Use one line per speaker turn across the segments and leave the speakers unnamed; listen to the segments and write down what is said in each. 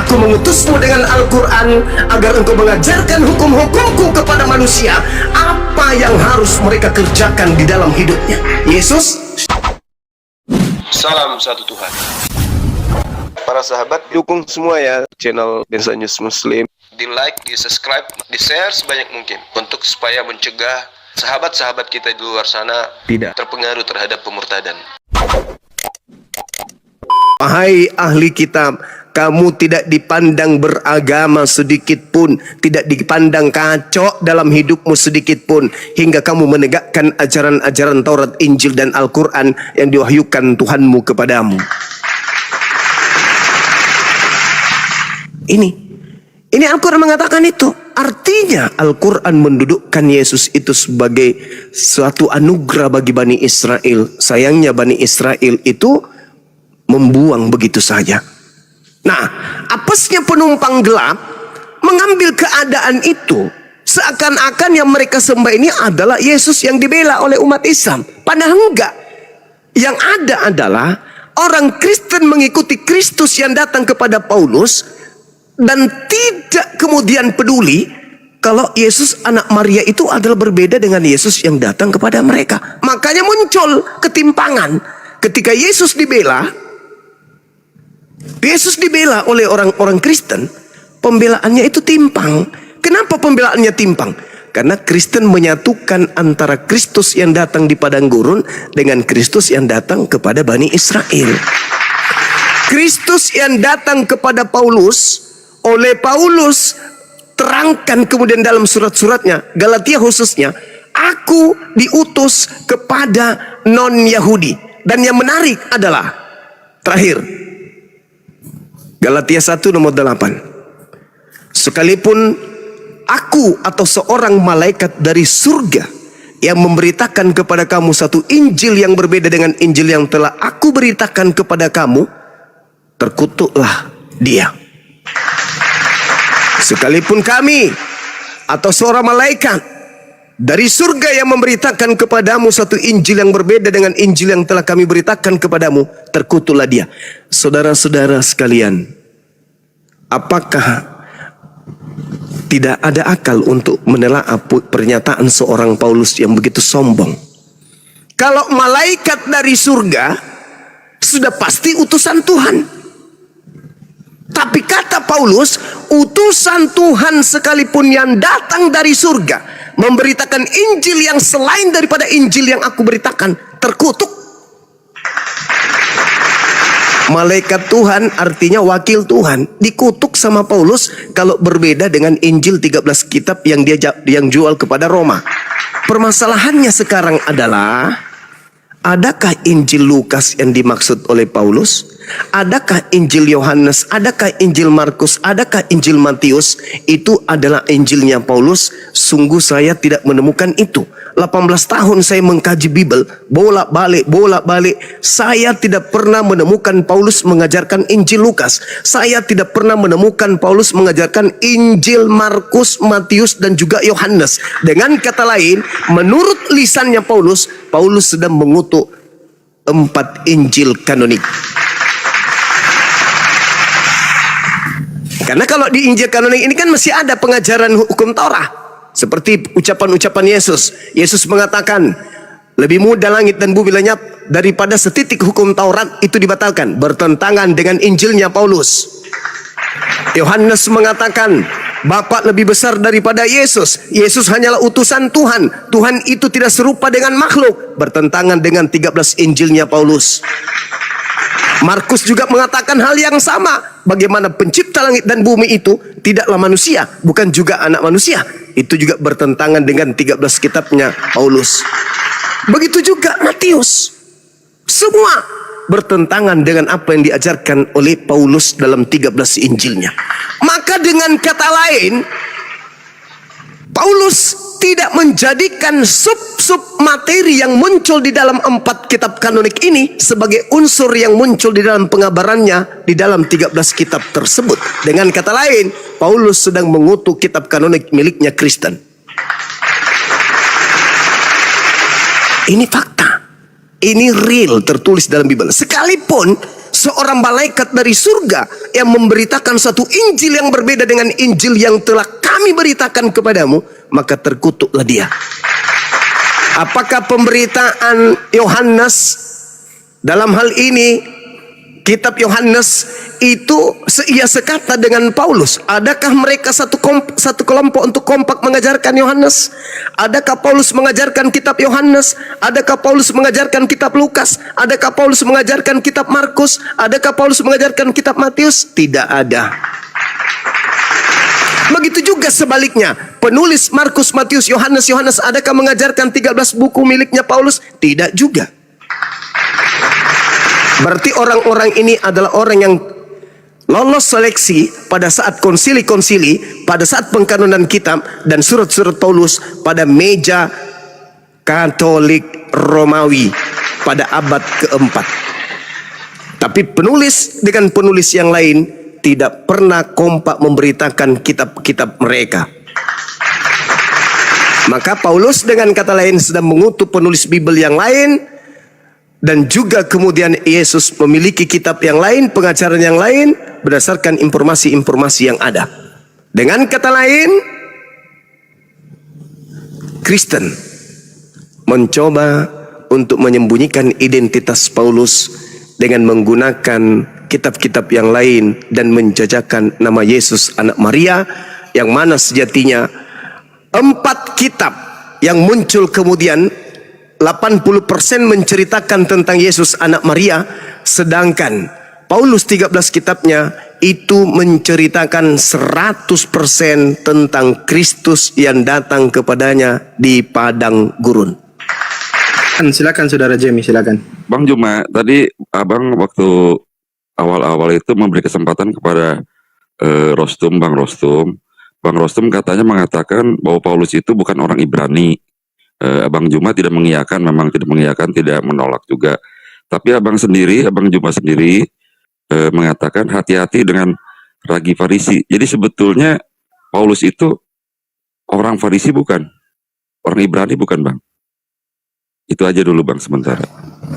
Aku mengutusmu dengan Al-Quran agar engkau mengajarkan hukum-hukumku kepada manusia, apa yang harus mereka kerjakan di dalam hidupnya. Yesus.
Salam satu Tuhan.
Para sahabat, dukung semua ya channel Densa News Muslim.
Di like, di subscribe, di share sebanyak mungkin untuk supaya mencegah sahabat-sahabat kita di luar sana
Tidak
terpengaruh terhadap pemurtadan.
Wahai ahli kitab, kamu tidak dipandang beragama sedikit pun, tidak dipandang kacau dalam hidupmu sedikit pun, hingga kamu menegakkan ajaran-ajaran Taurat, Injil, dan Al-Quran yang diwahyukan Tuhanmu kepadamu. Ini Al-Quran mengatakan itu. Artinya Al-Quran mendudukkan Yesus itu sebagai suatu anugerah bagi Bani Israel. Sayangnya Bani Israel itu membuang begitu saja. Nah, apesnya penumpang gelap mengambil keadaan itu, seakan-akan yang mereka sembah ini adalah Yesus yang dibela oleh umat Islam. Padahal enggak. Yang ada adalah orang Kristen mengikuti Kristus yang datang kepada Paulus dan tidak kemudian peduli kalau Yesus anak Maria itu adalah berbeda dengan Yesus yang datang kepada mereka. Makanya muncul ketimpangan ketika Yesus dibela oleh orang-orang Kristen. Pembelaannya itu timpang. Kenapa pembelaannya timpang? Karena Kristen menyatukan antara Kristus yang datang di padang gurun dengan Kristus yang datang kepada Bani Israel. Kristus yang datang kepada Paulus, oleh Paulus terangkan kemudian dalam surat-suratnya, Galatia khususnya, aku diutus kepada non-Yahudi. Dan yang menarik adalah terakhir, Galatia 1 nomor 8. Sekalipun aku atau seorang malaikat dari surga yang memberitakan kepada kamu satu Injil yang berbeda dengan Injil yang telah aku beritakan kepada kamu, terkutuklah dia. Sekalipun kami atau seorang malaikat dari surga yang memberitakan kepadamu satu Injil yang berbeda dengan Injil yang telah kami beritakan kepadamu, terkutuklah dia. Saudara-saudara sekalian, apakah tidak ada akal untuk menelaah pernyataan seorang Paulus yang begitu sombong? Kalau malaikat dari surga sudah pasti utusan Tuhan. Tapi kata Paulus, utusan Tuhan sekalipun yang datang dari surga memberitakan Injil yang selain daripada Injil yang aku beritakan, terkutuk. Malaikat Tuhan artinya wakil Tuhan, dikutuk sama Paulus kalau berbeda dengan Injil 13 kitab yang dia jual kepada Roma. Permasalahannya sekarang adalah, adakah Injil Lukas yang dimaksud oleh Paulus? Adakah Injil Yohanes? Adakah Injil Markus? Adakah Injil Matius? Itu adalah Injilnya Paulus. Sungguh saya tidak menemukan itu. 18 tahun saya mengkaji Bible, bolak-balik. Saya tidak pernah menemukan Paulus mengajarkan Injil Lukas. Saya tidak pernah menemukan Paulus mengajarkan Injil Markus, Matius, dan juga Yohanes. Dengan kata lain, menurut lisannya Paulus sedang mengutuk 4 Injil kanonik. Karena kalau di Injil kanonik ini kan masih ada pengajaran hukum Taurat. Seperti ucapan-ucapan Yesus. Yesus mengatakan, lebih mudah langit dan bumi lenyap daripada setitik hukum Taurat itu dibatalkan. Bertentangan dengan Injilnya Paulus. Yohanes mengatakan, Bapa lebih besar daripada Yesus. Yesus hanyalah utusan Tuhan. Tuhan itu tidak serupa dengan makhluk. Bertentangan dengan 13 Injilnya Paulus. Markus juga mengatakan hal yang sama. Bagaimana pencipta langit dan bumi itu tidaklah manusia, bukan juga anak manusia. Itu juga bertentangan dengan 13 kitabnya Paulus. Begitu juga Matius. Semua bertentangan dengan apa yang diajarkan oleh Paulus dalam 13 Injilnya. Maka dengan kata lain, Paulus tidak menjadikan sub-sub materi yang muncul di dalam 4 kitab kanonik ini sebagai unsur yang muncul di dalam pengabarannya di dalam 13 kitab tersebut. Dengan kata lain, Paulus sedang mengutuk kitab kanonik miliknya Kristen. Ini fakta. Ini real, tertulis dalam Bible. Sekalipun seorang malaikat dari surga yang memberitakan satu Injil yang berbeda dengan Injil yang telah kami beritakan kepadamu, maka terkutuklah dia. Apakah pemberitaan Yohanes dalam hal ini, kitab Yohanes itu seia sekata dengan Paulus? Adakah mereka satu kelompok untuk kompak mengajarkan Yohanes? Adakah Paulus mengajarkan kitab Yohanes? Adakah Paulus mengajarkan kitab Lukas? Adakah Paulus mengajarkan kitab Markus? Adakah Paulus mengajarkan kitab Matius? Tidak ada. Begitu juga sebaliknya, penulis Markus, Matius, Yohanes, adakah mengajarkan 13 buku miliknya Paulus? Tidak juga. Berarti orang-orang ini adalah orang yang lolos seleksi pada saat konsili-konsili, pada saat pengkanonan kitab dan surat-surat Paulus pada meja Katolik Romawi pada abad keempat. Tapi penulis dengan penulis yang lain tidak pernah kompak memberitakan kitab-kitab mereka. Maka Paulus dengan kata lain sedang mengutus penulis Bible yang lain, dan juga kemudian Yesus memiliki kitab yang lain, pengajaran yang lain berdasarkan informasi-informasi yang ada. Dengan kata lain, Kristen mencoba untuk menyembunyikan identitas Paulus dengan menggunakan kitab-kitab yang lain dan menjajakan nama Yesus anak Maria, yang mana sejatinya 4 kitab yang muncul kemudian 80% menceritakan tentang Yesus anak Maria, sedangkan Paulus 13 kitabnya itu menceritakan 100% tentang Kristus yang datang kepadanya di padang gurun.
Silakan Saudara Jamie, silakan.
Bang Juma, tadi Abang waktu awal-awal itu memberi kesempatan kepada Bang Rostum. Bang Rostum katanya mengatakan bahwa Paulus itu bukan orang Ibrani. Abang Juma tidak mengiyakan, memang tidak mengiyakan, tidak menolak juga. Tapi Abang Juma sendiri mengatakan hati-hati dengan ragi Farisi. Jadi sebetulnya Paulus itu orang Farisi bukan? Orang Ibrani bukan, Bang? Itu aja dulu, Bang, sementara.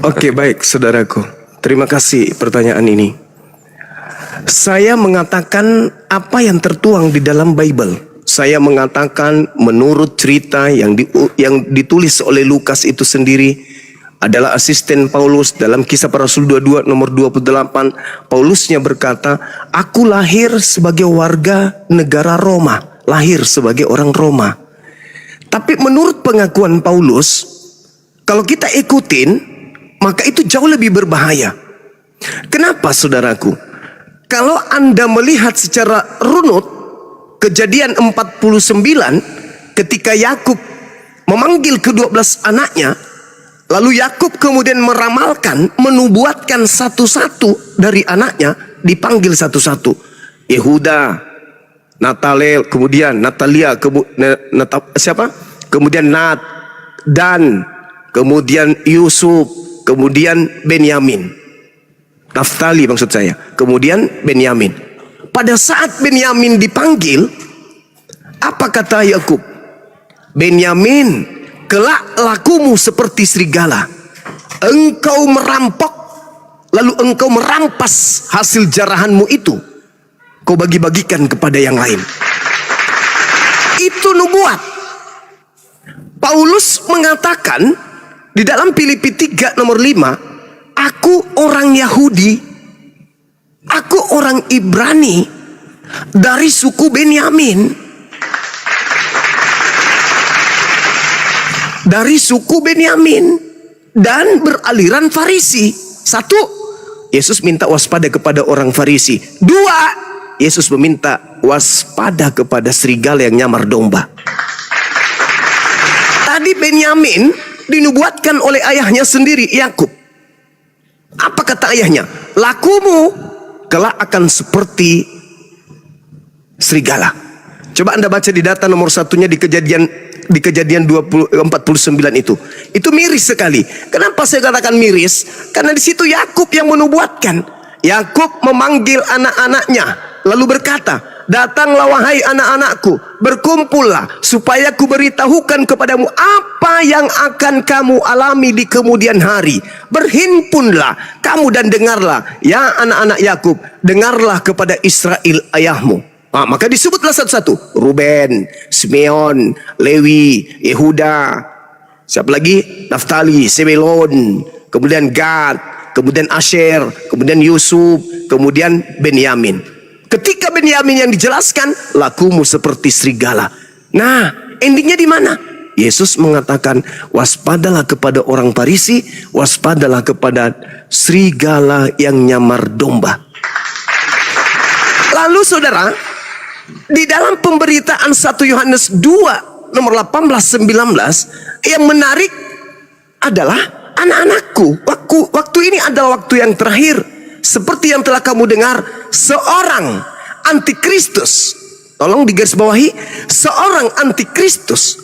Oke, baik saudaraku. Terima kasih pertanyaan ini. Saya mengatakan apa yang tertuang di dalam Bible. Saya mengatakan menurut cerita yang ditulis oleh Lukas itu sendiri adalah asisten Paulus dalam Kisah Para Rasul 22 nomor 28. Paulusnya berkata, aku lahir sebagai warga negara Roma, lahir sebagai orang Roma. Tapi menurut pengakuan Paulus, kalau kita ikutin, maka itu jauh lebih berbahaya. Kenapa saudaraku? Kalau Anda melihat secara runut Kejadian 49, ketika Yakub memanggil ke-12 anaknya, lalu Yakub kemudian meramalkan, menubuatkan satu-satu dari anaknya, dipanggil satu-satu. Yehuda, Natalel, kemudian Natalia, kemudian Nat, Dan, kemudian Yusuf, kemudian Benyamin. Naftali maksud saya, kemudian Benyamin. Pada saat Benyamin dipanggil, apa kata Yakub? Benyamin, kelak lakumu seperti serigala. Engkau merampok, lalu engkau merampas hasil jarahanmu itu, kau bagi-bagikan kepada yang lain. Itu nubuat. Paulus mengatakan di dalam Filipi 3 nomor 5, aku orang Yahudi, aku orang Ibrani dari suku Benyamin. Dari suku Benyamin dan beraliran Farisi. 1, Yesus minta waspada kepada orang Farisi. 2, Yesus meminta waspada kepada serigala yang nyamar domba. Tadi Benyamin dinubuatkan oleh ayahnya sendiri, Yakub. Apa kata ayahnya? Lakumu kelak akan seperti serigala. Coba Anda baca di data nomor 1-nya di kejadian 49 itu. Itu miris sekali. Kenapa saya katakan miris? Karena di situ Yakub yang menubuatkan. Yakub memanggil anak-anaknya lalu berkata, datanglah wahai anak-anakku, berkumpullah supaya ku beritahukan kepadamu apa yang akan kamu alami di kemudian hari. Berhimpunlah kamu dan dengarlah, ya anak-anak Yakub, dengarlah kepada Israel ayahmu. Maka disebutlah satu-satu: Ruben, Simeon, Lewi, Yehuda, siapa lagi? Naftali, Sebelon, kemudian Gad, kemudian Asher, kemudian Yusuf, kemudian Benyamin. Ketika Benyamin yang dijelaskan, lakumu seperti serigala. Nah, endingnya di mana? Yesus mengatakan, waspadalah kepada orang Farisi, waspadalah kepada serigala yang nyamar domba. Lalu saudara, di dalam pemberitaan 1 Yohanes 2 nomor 18-19, yang menarik adalah anak-anakku, waktu ini adalah waktu yang terakhir. Seperti yang telah kamu dengar, seorang antikristus, tolong digarisbawahi, seorang antikristus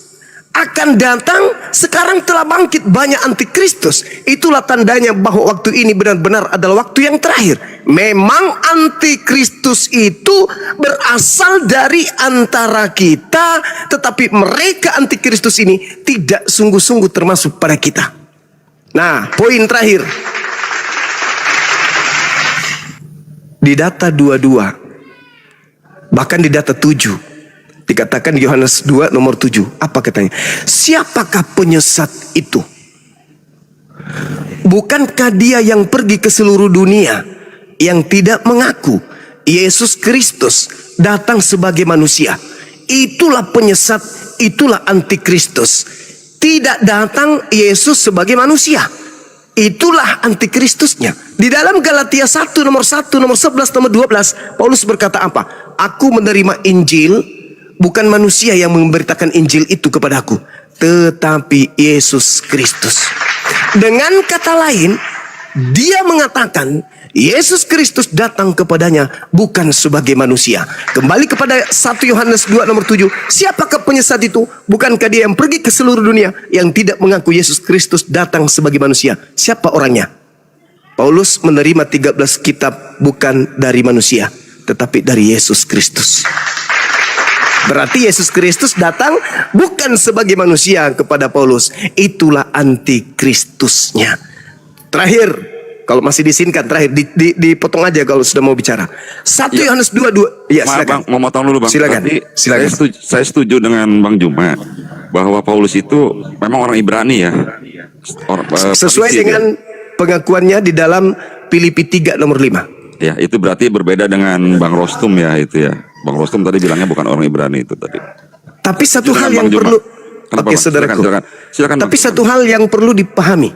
akan datang. Sekarang telah bangkit banyak antikristus. Itulah tandanya bahwa waktu ini benar-benar adalah waktu yang terakhir. Memang antikristus itu berasal dari antara kita, tetapi mereka antikristus ini tidak sungguh-sungguh termasuk pada kita. Nah, poin terakhir. Di data 22, bahkan di data 7, dikatakan Yohanes 2 nomor 7, apa katanya? Siapakah penyesat itu? Bukankah dia yang pergi ke seluruh dunia, yang tidak mengaku Yesus Kristus datang sebagai manusia? Itulah penyesat, itulah antikristus. Tidak datang Yesus sebagai manusia. Itulah antikristusnya. Di dalam Galatia 1 nomor 1, nomor 11, nomor 12, Paulus berkata apa? Aku menerima Injil, bukan manusia yang memberitakan Injil itu kepadaku, tetapi Yesus Kristus. Dengan kata lain, dia mengatakan Yesus Kristus datang kepadanya bukan sebagai manusia. Kembali kepada 1 Yohanes 2 nomor 7. Siapakah penyesat itu? Bukankah dia yang pergi ke seluruh dunia, yang tidak mengaku Yesus Kristus datang sebagai manusia? Siapa orangnya? Paulus menerima 13 kitab bukan dari manusia, tetapi dari Yesus Kristus. Berarti Yesus Kristus datang bukan sebagai manusia kepada Paulus. Itulah antikristusnya. Terakhir, kalau masih disingkat, terakhir dipotong aja kalau sudah mau bicara. 1 Yohanes 2. Ya, silakan.
Bang, mau motong dulu Bang.
Silakan. Silakan.
Saya setuju dengan Bang Juma bahwa Paulus itu memang orang Ibrani ya.
Sesuai dengan pengakuannya di dalam Filipi 3 nomor 5.
Ya, itu berarti berbeda dengan Bang Rostum ya itu ya. Bang Rostum tadi bilangnya bukan orang Ibrani itu tadi.
Tapi satu
Silakan,
hal yang
Bang Juma.
perlu,
Kenapa,
oke
Bang?
saudaraku.
Silakan,
Tapi
Bang.
satu hal yang perlu dipahami.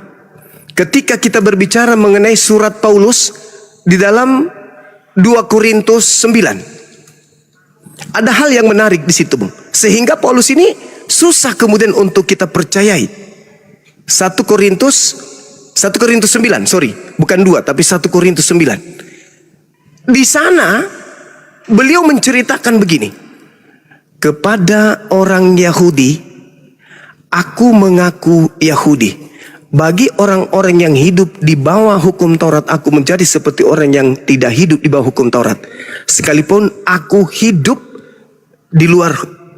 Ketika kita berbicara mengenai surat Paulus di dalam 2 Korintus 9, ada hal yang menarik di situ, Bang. Sehingga Paulus ini susah kemudian untuk kita percayai. 1 Korintus 9, sorry, bukan 2 tapi 1 Korintus 9. Di sana beliau menceritakan begini. Kepada orang Yahudi, aku mengaku Yahudi. Bagi orang-orang yang hidup di bawah hukum Taurat, aku menjadi seperti orang yang tidak hidup di bawah hukum Taurat. Sekalipun aku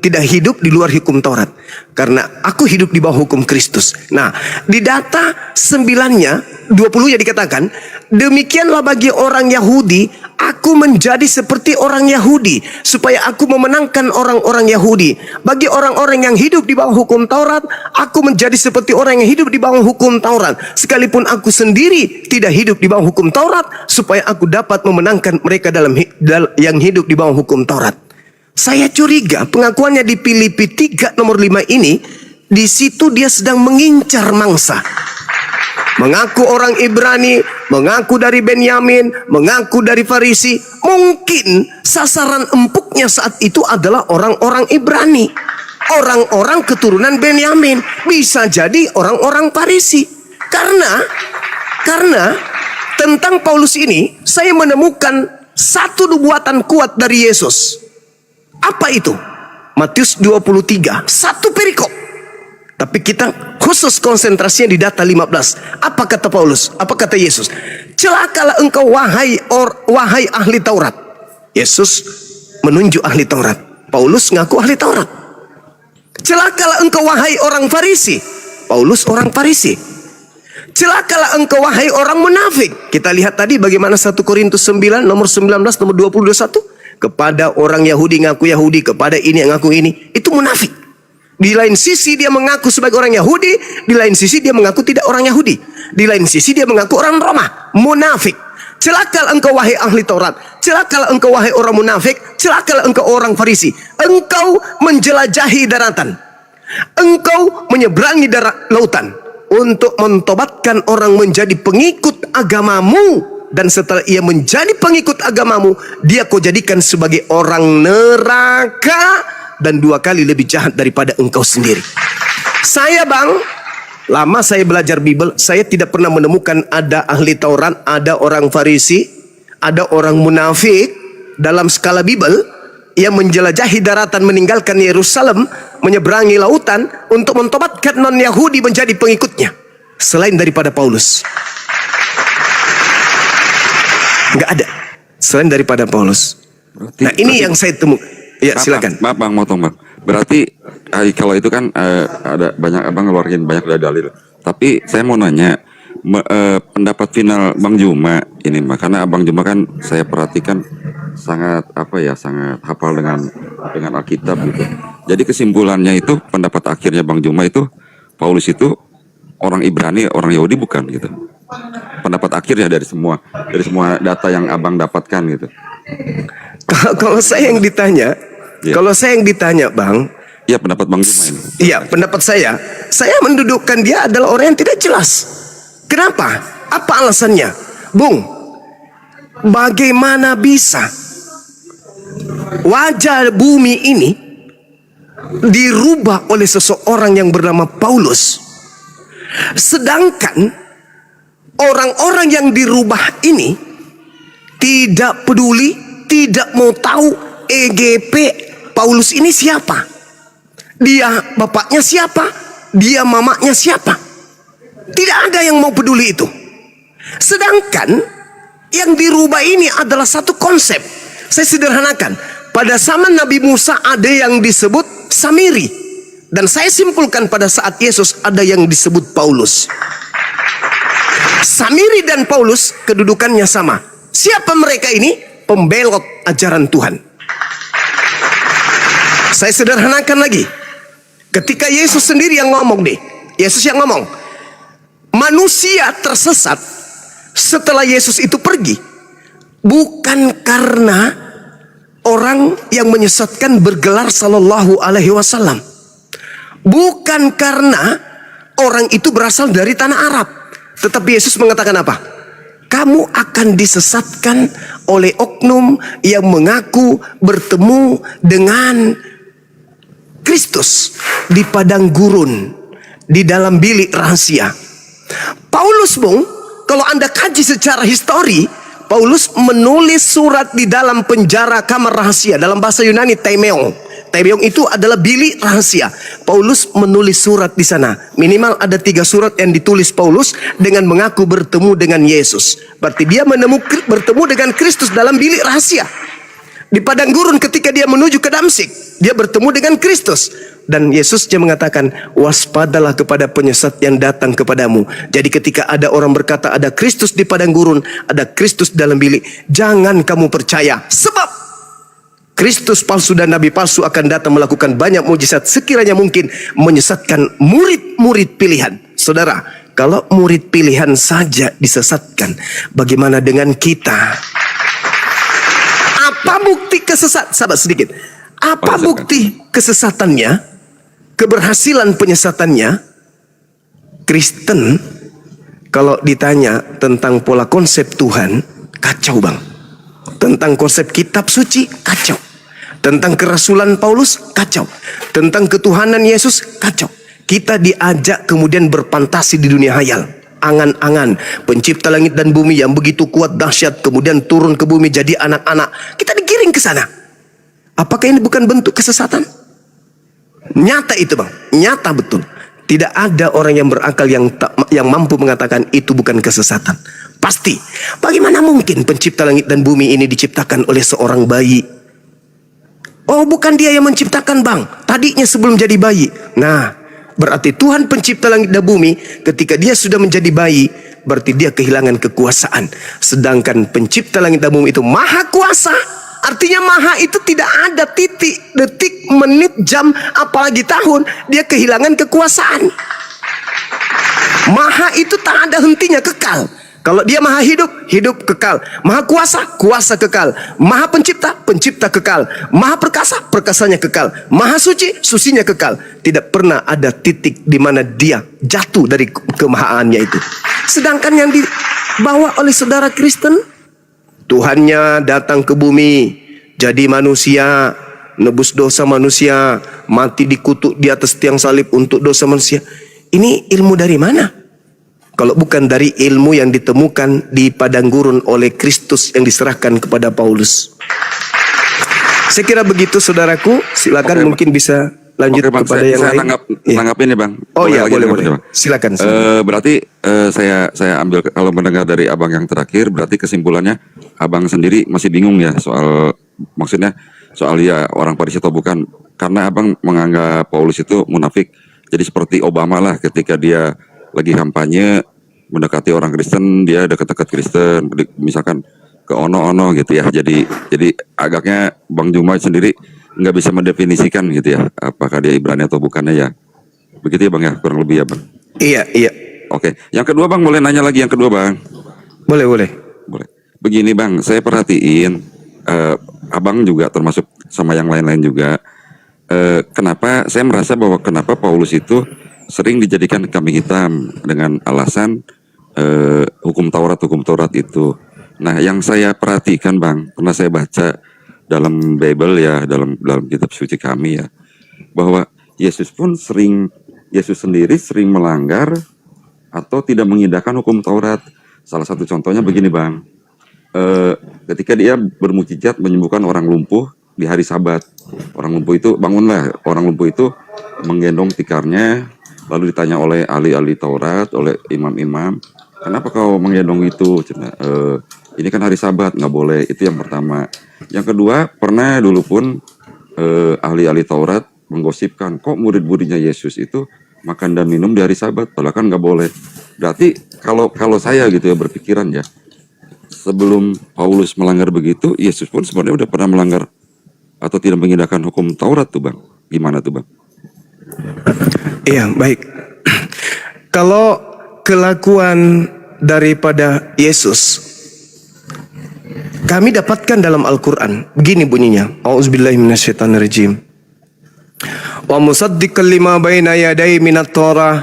tidak hidup di luar hukum Taurat. Karena aku hidup di bawah hukum Kristus. Nah, di data 9-nya, 20-nya dikatakan, demikianlah bagi orang Yahudi, aku menjadi seperti orang Yahudi, supaya aku memenangkan orang-orang Yahudi. Bagi orang-orang yang hidup di bawah hukum Taurat, aku menjadi seperti orang yang hidup di bawah hukum Taurat. Sekalipun aku sendiri tidak hidup di bawah hukum Taurat, supaya aku dapat memenangkan mereka yang hidup di bawah hukum Taurat. Saya curiga pengakuannya di Filipi 3 nomor 5 ini, di situ dia sedang mengincar mangsa. Mengaku orang Ibrani, mengaku dari Benyamin, mengaku dari Farisi. Mungkin sasaran empuknya saat itu adalah orang-orang Ibrani, orang-orang keturunan Benyamin, bisa jadi orang-orang Farisi. Karena tentang Paulus ini saya menemukan satu nubuatan kuat dari Yesus. Apa itu? Matius 23, satu perikop. Tapi kita khusus konsentrasinya di data 15. Apa kata Paulus? Apa kata Yesus? Celakalah engkau wahai ahli Taurat. Yesus menunjuk ahli Taurat. Paulus ngaku ahli Taurat. Celakalah engkau wahai orang Farisi. Paulus orang Farisi. Celakalah engkau wahai orang munafik. Kita lihat tadi bagaimana 1 Korintus 9 nomor 19 nomor 20 21. Kepada orang Yahudi ngaku Yahudi, kepada ini ngaku ini. Itu munafik. Di lain sisi dia mengaku sebagai orang Yahudi, di lain sisi dia mengaku tidak orang Yahudi. Di lain sisi dia mengaku orang Roma. Munafik. Celakalah engkau wahai ahli Taurat. Celakalah engkau wahai orang munafik. Celakalah engkau orang Farisi. Engkau menjelajahi daratan. Engkau menyeberangi lautan untuk mentobatkan orang menjadi pengikut agamamu. Dan setelah ia menjadi pengikut agamamu, dia kau jadikan sebagai orang neraka dan 2 kali lebih jahat daripada engkau sendiri. Saya bang, lama saya belajar Bible, saya tidak pernah menemukan ada ahli Taurat, ada orang Farisi, ada orang munafik dalam skala Bible yang menjelajahi daratan, meninggalkan Yerusalem, menyeberangi lautan untuk mentobatkan non-Yahudi menjadi pengikutnya. Selain daripada Paulus. Nggak ada selain daripada Paulus. Nah ini yang saya temu. Ya silakan.
Maaf bang, motong bang. Berarti kalau itu kan ada banyak abang ngeluarin banyak dalil. Tapi saya mau nanya pendapat final Bang Juma ini mbak, karena Abang Juma kan saya perhatikan sangat sangat hafal dengan Alkitab gitu. Jadi kesimpulannya itu pendapat akhirnya Bang Juma itu Paulus itu orang Ibrani, orang Yahudi bukan gitu. Pendapat akhirnya dari semua data yang abang dapatkan gitu.
Kalau saya yang ditanya, kalau saya yang ditanya bang,
iya pendapat Bang Juma ini.
Iya pendapat saya mendudukkan dia adalah orang yang tidak jelas. Kenapa? Apa alasannya, Bung? Bagaimana bisa wajah bumi ini dirubah oleh seseorang yang bernama Paulus, sedangkan orang-orang yang dirubah ini tidak peduli, tidak mau tahu EGP Paulus ini siapa. Dia bapaknya siapa, dia mamanya siapa. Tidak ada yang mau peduli itu. Sedangkan yang dirubah ini adalah satu konsep. Saya sederhanakan. Pada zaman Nabi Musa ada yang disebut Samiri. Dan saya simpulkan pada saat Yesus ada yang disebut Paulus. Samiri dan Paulus kedudukannya sama. Siapa mereka ini? Pembelot ajaran Tuhan. Saya sederhanakan lagi. Ketika Yesus sendiri yang ngomong nih. Yesus yang ngomong. Manusia tersesat setelah Yesus itu pergi. Bukan karena orang yang menyesatkan bergelar sallallahu alaihi wasallam. Bukan karena orang itu berasal dari tanah Arab. Tetapi Yesus mengatakan apa? Kamu akan disesatkan oleh oknum yang mengaku bertemu dengan Kristus di padang gurun, di dalam bilik rahasia. Paulus, Bung, kalau Anda kaji secara histori, Paulus menulis surat di dalam penjara kamar rahasia. Dalam bahasa Yunani, Taimeong. Taimeong itu adalah bilik rahasia. Paulus menulis surat di sana. Minimal ada 3 surat yang ditulis Paulus dengan mengaku bertemu dengan Yesus. Berarti dia bertemu dengan Kristus dalam bilik rahasia. Di padang gurun ketika dia menuju ke Damsik, dia bertemu dengan Kristus. Dan Yesus dia mengatakan, waspadalah kepada penyesat yang datang kepadamu. Jadi ketika ada orang berkata ada Kristus di padang gurun, ada Kristus dalam bilik, jangan kamu percaya. Sebab Kristus palsu dan nabi palsu akan datang melakukan banyak mujizat sekiranya mungkin menyesatkan murid-murid pilihan. Saudara, kalau murid pilihan saja disesatkan, bagaimana dengan kita? Apa bukti sabar sedikit. Apa bukti kesesatannya, keberhasilan penyesatannya? Kristen kalau ditanya tentang pola konsep Tuhan, kacau bang. Tentang konsep kitab suci, kacau. Tentang kerasulan Paulus, kacau. Tentang ketuhanan Yesus, kacau. Kita diajak kemudian berfantasi di dunia hayal. Angan-angan, pencipta langit dan bumi yang begitu kuat dahsyat, kemudian turun ke bumi jadi anak-anak. Kita digiring ke sana. Apakah ini bukan bentuk kesesatan? Nyata itu bang, nyata betul. Tidak ada orang yang berakal yang mampu mengatakan itu bukan kesesatan. Pasti. Bagaimana mungkin pencipta langit dan bumi ini diciptakan oleh seorang bayi? Oh, bukan dia yang menciptakan bang, tadinya sebelum jadi bayi. Nah, berarti Tuhan pencipta langit dan bumi, ketika dia sudah menjadi bayi, berarti dia kehilangan kekuasaan. Sedangkan pencipta langit dan bumi itu maha kuasa. Artinya maha itu tidak ada titik, detik, menit, jam, apalagi tahun. Dia kehilangan kekuasaan. Maha itu tak ada hentinya, kekal. Kalau dia maha hidup, hidup kekal. Maha kuasa, kuasa kekal. Maha pencipta, pencipta kekal. Maha perkasa, perkasanya kekal. Maha suci, sucinya kekal. Tidak pernah ada titik di mana dia jatuh dari kemahaannya itu. Sedangkan yang dibawa oleh saudara Kristen, Tuhannya datang ke bumi, jadi manusia, nebus dosa manusia, mati dikutuk di atas tiang salib untuk dosa manusia. Ini ilmu dari mana? Kalau bukan dari ilmu yang ditemukan di padang gurun oleh Kristus yang diserahkan kepada Paulus. Saya kira begitu saudaraku. Silakan, mungkin bisa lanjut
Bang,
kepada yang
saya
lain.
Nanggapin ya bang.
Oh iya,
lagi
boleh.
Bang?
Silakan.
Berarti saya ambil, kalau mendengar dari abang yang terakhir, berarti kesimpulannya abang sendiri masih bingung ya soal, maksudnya soal ya orang Parisi atau bukan, karena abang menganggap Paulus itu munafik. Jadi seperti Obama lah, ketika dia lagi kampanye mendekati orang Kristen, dia dekat-dekat Kristen, misalkan ke ono-ono gitu ya. Jadi agaknya Bang Juma sendiri nggak bisa mendefinisikan gitu ya, apakah dia Ibrani atau bukannya ya. Begitu ya Bang ya, kurang lebih ya Bang.
Iya.
Oke, yang kedua Bang, boleh nanya lagi yang kedua Bang?
Boleh.
Begini Bang, saya perhatiin abang juga termasuk sama yang lain-lain juga. Kenapa saya merasa bahwa kenapa Paulus itu sering dijadikan kambing hitam dengan alasan hukum Taurat itu. Nah, yang saya perhatikan Bang, pernah saya baca dalam Bible ya, dalam kitab suci kami ya, bahwa Yesus sendiri sering melanggar atau tidak mengindahkan hukum Taurat. Salah satu contohnya begini Bang, ketika dia bermukjizat menyembuhkan orang lumpuh di hari Sabat. Orang lumpuh itu bangunlah, orang lumpuh itu menggendong tikarnya, lalu ditanya oleh ahli-ahli Taurat, oleh imam-imam, kenapa kau menggendong itu? Ini kan hari Sabat, nggak boleh. Itu yang pertama. Yang kedua, pernah dulu pun ahli-ahli Taurat menggosipkan, kok murid-muridnya Yesus itu makan dan minum di hari Sabat, padahal kan nggak boleh. Berarti kalau saya gitu ya berpikiran ya, sebelum Paulus melanggar begitu, Yesus pun sebenarnya udah pernah melanggar atau tidak mengindahkan hukum Taurat tuh Bang. Gimana tuh Bang?
Iya, baik. Kalau kelakuan daripada Yesus kami dapatkan dalam Al-Quran. Begini bunyinya. A'udzubillahi minasyaitonirrajim. Wa musaddiqan lima baina yaday minat Torah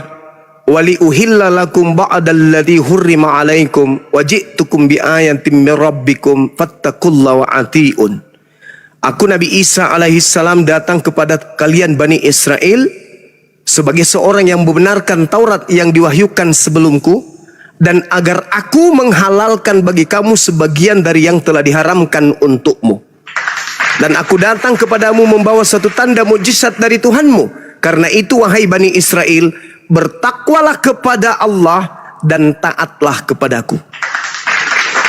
wa li uhilla lakum ba'dal ladzi hurrima 'alaikum wa ji'tukum bi ayatin min rabbikum fattaqullaha wa ati'un. Aku Nabi Isa alaihi salam datang kepada kalian Bani Israel sebagai seorang yang membenarkan Taurat yang diwahyukan sebelumku, dan agar aku menghalalkan bagi kamu sebagian dari yang telah diharamkan untukmu. Dan aku datang kepadamu membawa satu tanda mukjizat dari Tuhanmu. Karena itu wahai Bani Israel, bertakwalah kepada Allah dan taatlah kepadaku.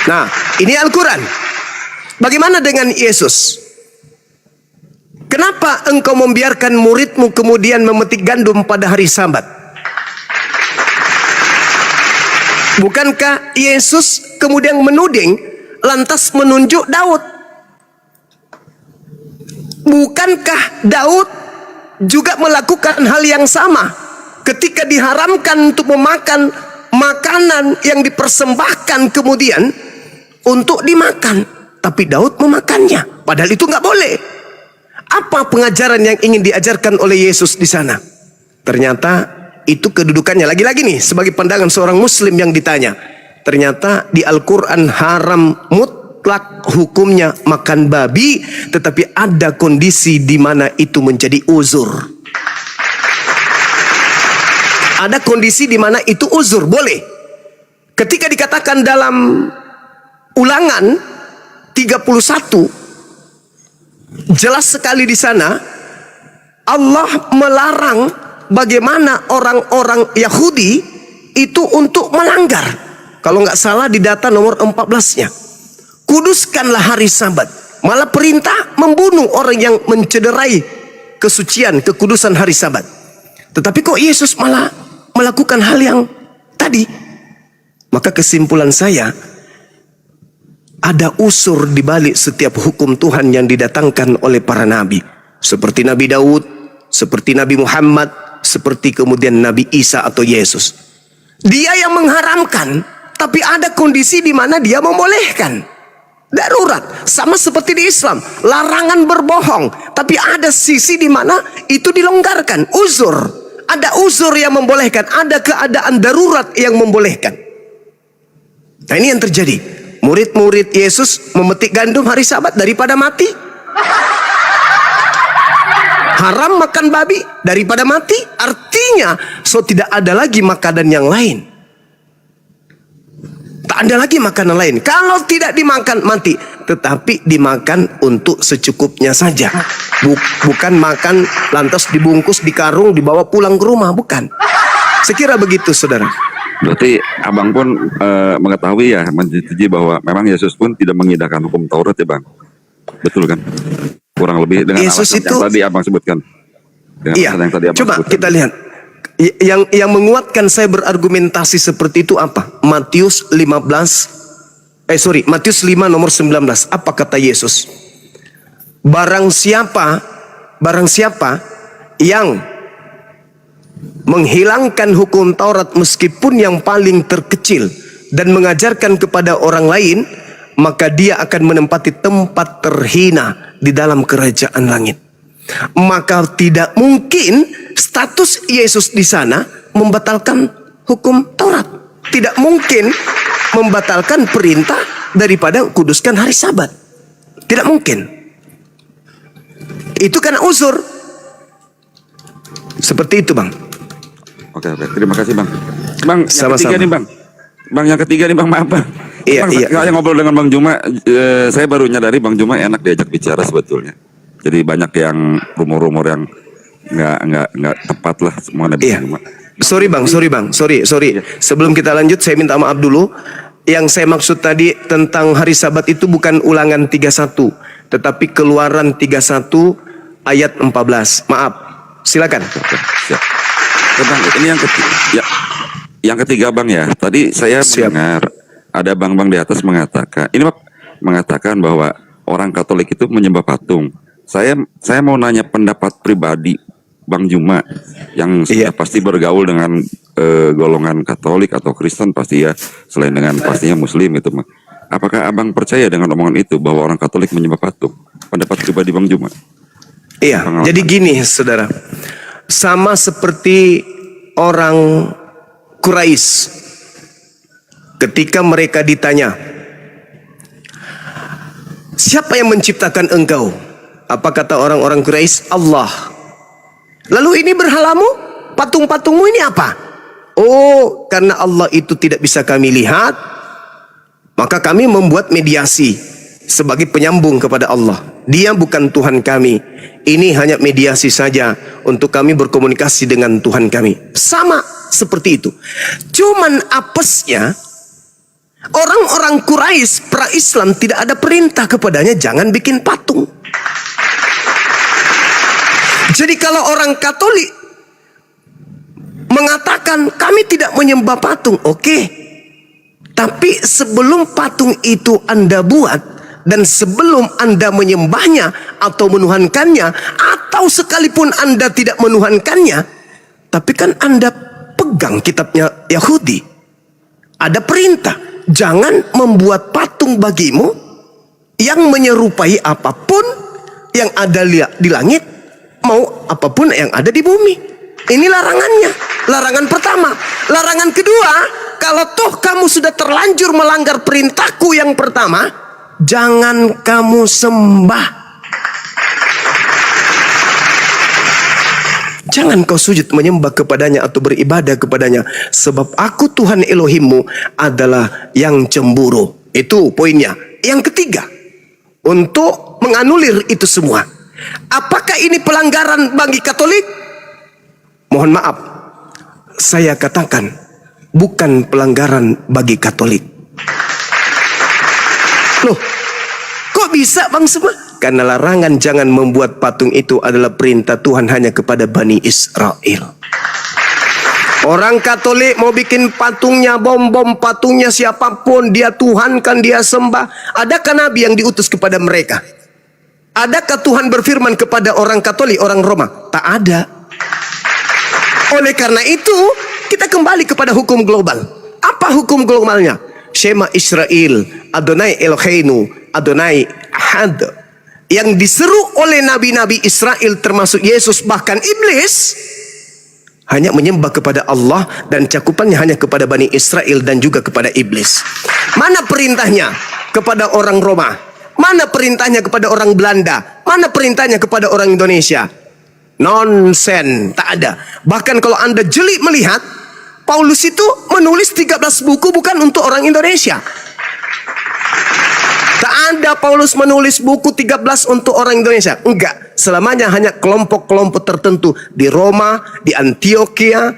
Nah, ini Al-Quran. Bagaimana dengan Yesus? Kenapa engkau membiarkan muridmu kemudian memetik gandum pada hari Sabat? Bukankah Yesus kemudian menuding, lantas menunjuk Daud? Bukankah Daud juga melakukan hal yang sama ketika diharamkan untuk memakan makanan yang dipersembahkan kemudian untuk dimakan, tapi Daud memakannya, padahal itu nggak boleh. Apa pengajaran yang ingin diajarkan oleh Yesus di sana? Ternyata itu kedudukannya. Lagi-lagi nih, sebagai pandangan seorang Muslim yang ditanya, ternyata di Al-Quran haram mutlak hukumnya makan babi, tetapi ada kondisi di mana itu menjadi uzur. Ada kondisi di mana itu uzur, boleh. Ketika dikatakan dalam Ulangan 31, jelas sekali di sana Allah melarang bagaimana orang-orang Yahudi itu untuk melanggar. Kalau nggak salah di data nomor 14-nya. Kuduskanlah hari Sabat. malah perintah membunuh orang yang mencederai kesucian, kekudusan hari Sabat. Tetapi kok Yesus malah melakukan hal yang tadi? Maka kesimpulan saya, ada unsur di balik setiap hukum Tuhan yang didatangkan oleh para nabi. Seperti Nabi Daud, seperti Nabi Muhammad, seperti kemudian Nabi Isa atau Yesus. Dia yang mengharamkan, tapi ada kondisi di mana dia membolehkan. Darurat, sama seperti di Islam, larangan berbohong, tapi ada sisi di mana itu dilonggarkan, uzur. Ada uzur yang membolehkan, ada keadaan darurat yang membolehkan. Nah ini yang terjadi. Murid-murid Yesus memetik gandum hari Sabat daripada mati. Haram makan babi daripada mati. Artinya, tidak ada lagi makanan yang lain. Tak ada lagi makanan lain. Kalau tidak dimakan mati, tetapi dimakan untuk secukupnya saja. Bukan makan lantas dibungkus, di karung, dibawa pulang ke rumah, bukan. Sekira begitu, saudara.
Berarti abang pun mengetahui ya, menyetujui bahwa memang Yesus pun tidak mengindahkan hukum Taurat ya bang, betul kan? Kurang lebih dengan
Yesus
alasan
itu,
yang tadi abang sebutkan. Dengan
iya.
alasan yang tadi abang
Coba
sebutkan.
kita lihat. Yang menguatkan saya berargumentasi seperti itu apa? Matius 5 nomor 19. Apa kata Yesus? Barang siapa yang menghilangkan hukum Taurat meskipun yang paling terkecil dan mengajarkan kepada orang lain, maka dia akan menempati tempat terhina di dalam kerajaan langit. Maka tidak mungkin status Yesus di sana membatalkan hukum Taurat. Tidak mungkin membatalkan perintah daripada kuduskan hari Sabat. Tidak mungkin. Itu karena uzur. Seperti itu, Bang.
Oke, terima kasih bang. Bang, yang
Sama-sama.
ketiga nih bang. Bang, yang ketiga nih bang, maaf bang.
Iya,
Bang,
iya.
saya ngobrol dengan Bang Juma, saya baru nyadari Bang Juma enak diajak bicara sebetulnya. Jadi banyak yang rumor-rumor yang nggak tepat lah mengenai
Iya.
Bang Juma.
Sorry bang. Sebelum kita lanjut, saya minta maaf dulu. Yang saya maksud tadi tentang hari Sabat itu bukan Ulangan 31, tetapi Keluaran 31 ayat 14. Maaf. Silakan.
Oke, siap. Bang, ini yang ketiga. Ya, yang ketiga bang ya. Tadi saya
Siap.
mendengar ada bang-bang di atas mengatakan bahwa orang Katolik itu menyembah patung. Saya mau nanya pendapat pribadi Bang Juma yang sudah
Iya.
pasti bergaul dengan golongan Katolik atau Kristen pasti ya, selain dengan pastinya Muslim itu. Apakah abang percaya dengan omongan itu bahwa orang Katolik menyembah patung? Pendapat pribadi Bang Juma.
Iya,
Pengalaman.
jadi gini saudara. Sama seperti orang Quraisy ketika mereka ditanya, siapa yang menciptakan engkau? Apa kata orang-orang Quraisy? Allah. Lalu ini berhalamu? Patung-patungmu ini apa? Oh, karena Allah itu tidak bisa kami lihat, maka kami membuat mediasi sebagai penyambung kepada Allah. Dia bukan Tuhan kami. Ini hanya mediasi saja untuk kami berkomunikasi dengan Tuhan kami. Sama seperti itu. Cuman apesnya, orang-orang Quraisy pra-Islam tidak ada perintah kepadanya jangan bikin patung. Jadi kalau orang Katolik mengatakan kami tidak menyembah patung, oke. Tapi sebelum patung itu Anda buat dan sebelum Anda menyembahnya atau menuhankannya, atau sekalipun Anda tidak menuhankannya, tapi kan Anda pegang kitabnya Yahudi. Ada perintah, jangan membuat patung bagimu yang menyerupai apapun yang ada di langit, mau apapun yang ada di bumi. Ini larangannya. Larangan pertama. Larangan kedua, kalau toh kamu sudah terlanjur melanggar perintahku yang pertama, jangan kamu sembah. Jangan kau sujud menyembah kepadanya atau beribadah kepadanya, sebab aku Tuhan Elohimmu adalah yang cemburu. Itu poinnya. Yang ketiga, untuk menganulir itu semua. Apakah ini pelanggaran bagi Katolik? Mohon maaf, saya katakan bukan pelanggaran bagi Katolik. Loh, kok Kok bisa Bang semua? Karena larangan jangan membuat patung itu adalah perintah Tuhan hanya kepada Bani Israel. Orang Katolik mau bikin patungnya, bom-bom patungnya siapapun, dia tuhankan, dia sembah. Adakah Nabi yang diutus kepada mereka? Adakah Tuhan berfirman kepada orang Katolik, orang Roma? Tak ada. Oleh karena itu, kita kembali kepada hukum global. Apa hukum globalnya? Shema Israel, Adonai Eloheinu, Adonai Ahad. Yang diseru oleh nabi-nabi Israel termasuk Yesus, bahkan iblis, hanya menyembah kepada Allah, dan cakupannya hanya kepada Bani Israel dan juga kepada iblis. Mana perintahnya kepada orang Roma? Mana perintahnya kepada orang Belanda? Mana perintahnya kepada orang Indonesia? Nonsen, tak ada. Bahkan kalau Anda jeli melihat, Paulus itu menulis 13 buku bukan untuk orang Indonesia. Tak ada Paulus menulis buku 13 untuk orang Indonesia. Enggak. Selamanya hanya kelompok-kelompok tertentu. Di Roma, di Antioquia.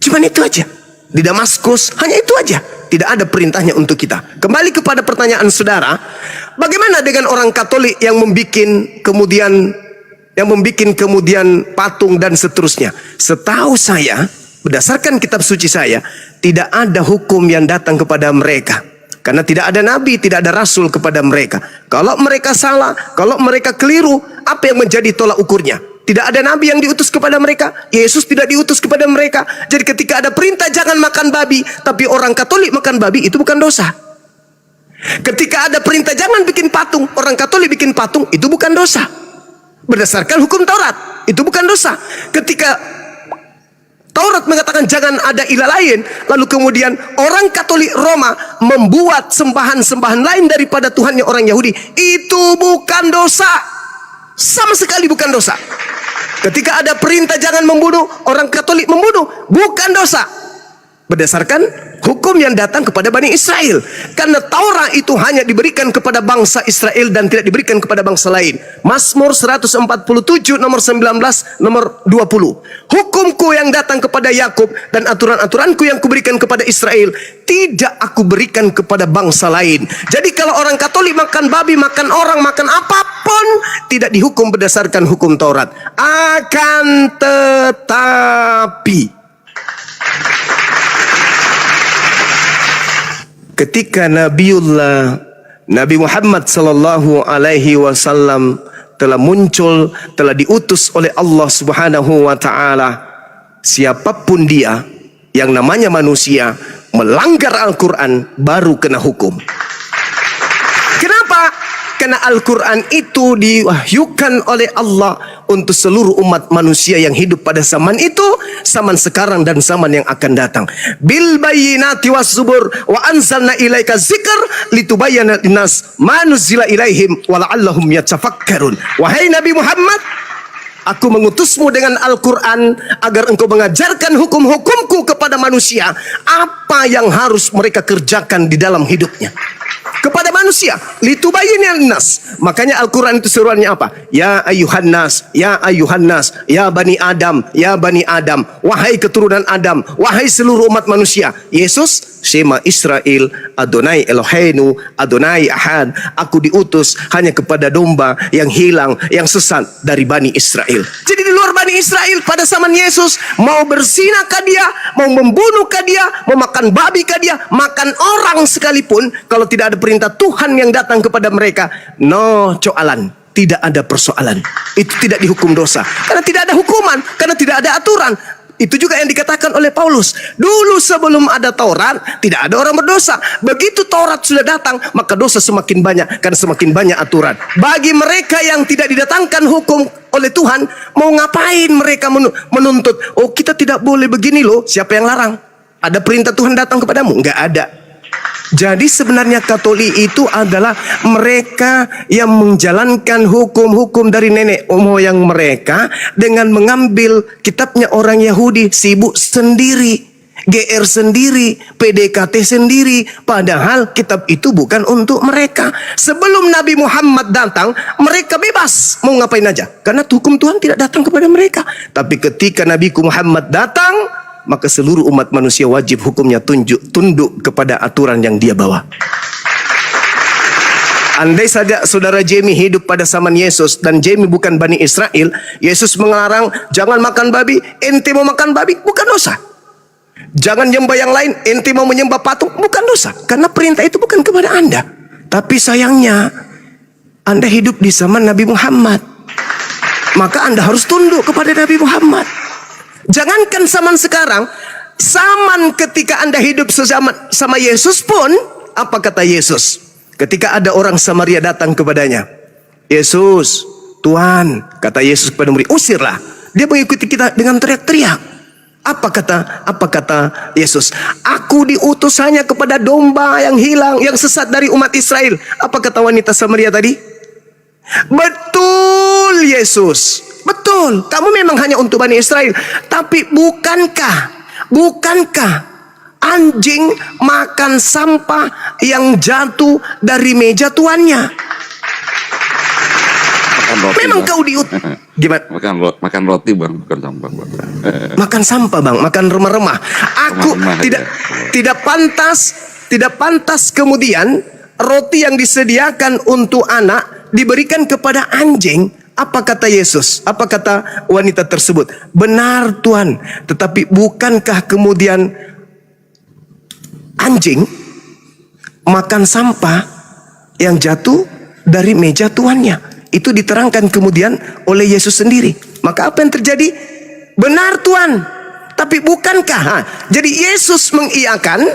Cuman itu aja. Di Damaskus, hanya itu aja. Tidak ada perintahnya untuk kita. Kembali kepada pertanyaan saudara. Bagaimana dengan orang Katolik yang membuat kemudian patung dan seterusnya? Setahu saya, berdasarkan kitab suci saya, tidak ada hukum yang datang kepada mereka. Karena tidak ada nabi, tidak ada rasul kepada mereka. Kalau mereka salah, kalau mereka keliru, apa yang menjadi tolak ukurnya? Tidak ada nabi yang diutus kepada mereka. Yesus tidak diutus kepada mereka. Jadi ketika ada perintah jangan makan babi, tapi orang Katolik makan babi, itu bukan dosa. Ketika ada perintah jangan bikin patung, orang Katolik bikin patung, itu bukan dosa. Berdasarkan hukum Taurat, itu bukan dosa. Ketika Taurat mengatakan jangan ada ilah lain, lalu kemudian orang Katolik Roma membuat sembahan-sembahan lain daripada Tuhannya orang Yahudi, itu bukan dosa. Sama sekali bukan dosa. Ketika ada perintah jangan membunuh, orang Katolik membunuh, bukan dosa. Berdasarkan hukum yang datang kepada Bani Israel. Karena Taurat itu hanya diberikan kepada bangsa Israel dan tidak diberikan kepada bangsa lain. Mazmur 147 nomor 19 nomor 20. Hukumku yang datang kepada Yakub dan aturan-aturanku yang kuberikan kepada Israel tidak aku berikan kepada bangsa lain. Jadi kalau orang Katolik makan babi, makan orang, makan apapun, tidak dihukum berdasarkan hukum Taurat. Akan tetapi ketika Nabi Muhammad sallallahu alaihi wasallam telah muncul, telah diutus oleh Allah Subhanahu wa taala, siapapun dia yang namanya manusia melanggar Al-Qur'an baru kena hukum. Kenapa? Karena Al-Qur'an itu diwahyukan oleh Allah untuk seluruh umat manusia yang hidup pada zaman itu, zaman sekarang dan zaman yang akan datang. Bil bayyinati was zubur wa anzalna ilaika dzikr litubayyana linnas ma nuzila ilaihim wa la'allahum yatafakkarun. Wahai Nabi Muhammad, aku mengutusmu dengan Al-Quran agar engkau mengajarkan hukum-hukumku kepada manusia, apa yang harus mereka kerjakan di dalam hidupnya. Kepada manusia, litubayyana linnas. Makanya Al-Quran itu seruannya apa? Ya ayuhan nas, ya ayuhan nas, ya bani Adam, ya bani Adam, wahai keturunan Adam, wahai seluruh umat manusia. Yesus, Shema Israel, Adonai Eloheinu, Adonai Ahad. Aku diutus hanya kepada domba yang hilang, yang sesat dari Bani Israel. Jadi di luar Bani Israel pada zaman Yesus, mau berzinakah dia, mau membunuhkah dia, mau makan babi kah dia, makan orang sekalipun, kalau tidak ada perintah Tuhan yang datang kepada mereka, no coalan, tidak ada persoalan. Itu tidak dihukum dosa, karena tidak ada hukuman, karena tidak ada aturan. Itu juga yang dikatakan oleh Paulus. Dulu sebelum ada Taurat, tidak ada orang berdosa. Begitu Taurat sudah datang, maka dosa semakin banyak, karena semakin banyak aturan. Bagi mereka yang tidak didatangkan hukum oleh Tuhan, mau ngapain mereka menuntut? Oh, kita tidak boleh begini loh. Siapa yang larang? Ada perintah Tuhan datang kepadamu? Enggak ada. Jadi sebenarnya Katolik itu adalah mereka yang menjalankan hukum-hukum dari nenek moyang mereka dengan mengambil kitabnya orang Yahudi, sibuk sendiri, GR sendiri, PDKT sendiri, padahal kitab itu bukan untuk mereka. Sebelum Nabi Muhammad datang, mereka bebas mau ngapain aja, karena hukum Tuhan tidak datang kepada mereka. Tapi ketika Nabi Muhammad datang, maka seluruh umat manusia wajib hukumnya tunduk kepada aturan yang dia bawa. Andai saja saudara Jamie hidup pada zaman Yesus dan Jamie bukan Bani Israel, Yesus mengarang jangan makan babi, ente mau makan babi bukan dosa. Jangan nyembah yang lain, ente mau menyembah patung bukan dosa. Karena perintah itu bukan kepada Anda. Tapi sayangnya Anda hidup di zaman Nabi Muhammad, maka Anda harus tunduk kepada Nabi Muhammad. Jangankan zaman sekarang, zaman ketika Anda hidup sezaman sama Yesus pun, apa kata Yesus? Ketika ada orang Samaria datang kepadanya, Yesus, Tuhan, kata Yesus kepada murid, usirlah. Dia mengikuti kita dengan teriak-teriak. Apa kata Yesus? Aku diutus hanya kepada domba yang hilang, yang sesat dari umat Israel. Apa kata wanita Samaria tadi? Betul Yesus, betul. Kamu memang hanya untuk Bani Israel. Tapi bukankah anjing makan sampah yang jatuh dari meja tuannya?
Makan roti,
Memang
Bang.
kau gimana?
Makan roti bang, bukan sampah bang.
Makan sampah bang, makan remah-remah. Aku
Remah-remah
tidak pantas kemudian roti yang disediakan untuk anak diberikan kepada anjing. Apa kata Yesus? Apa kata wanita tersebut? Benar Tuhan, tetapi bukankah kemudian anjing makan sampah yang jatuh dari meja tuannya? Itu diterangkan kemudian oleh Yesus sendiri. Maka apa yang terjadi? Benar Tuhan, tapi bukankah? Jadi Yesus mengiyakan,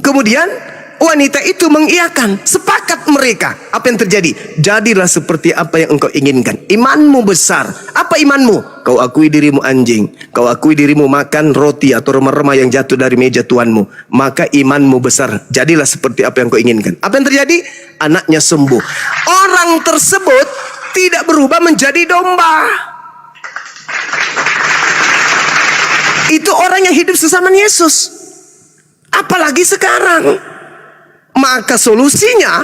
kemudian wanita itu mengiyakan, sepakat mereka. Apa yang terjadi? Jadilah seperti apa yang engkau inginkan. Imanmu besar. Apa imanmu? Kau akui dirimu anjing, kau akui dirimu makan roti atau remah-remah yang jatuh dari meja tuanmu, maka imanmu besar. Jadilah seperti apa yang kau inginkan. Apa yang terjadi? Anaknya sembuh. Orang tersebut tidak berubah menjadi domba. Itu orang yang hidup sesaman Yesus. Apalagi sekarang. Maka solusinya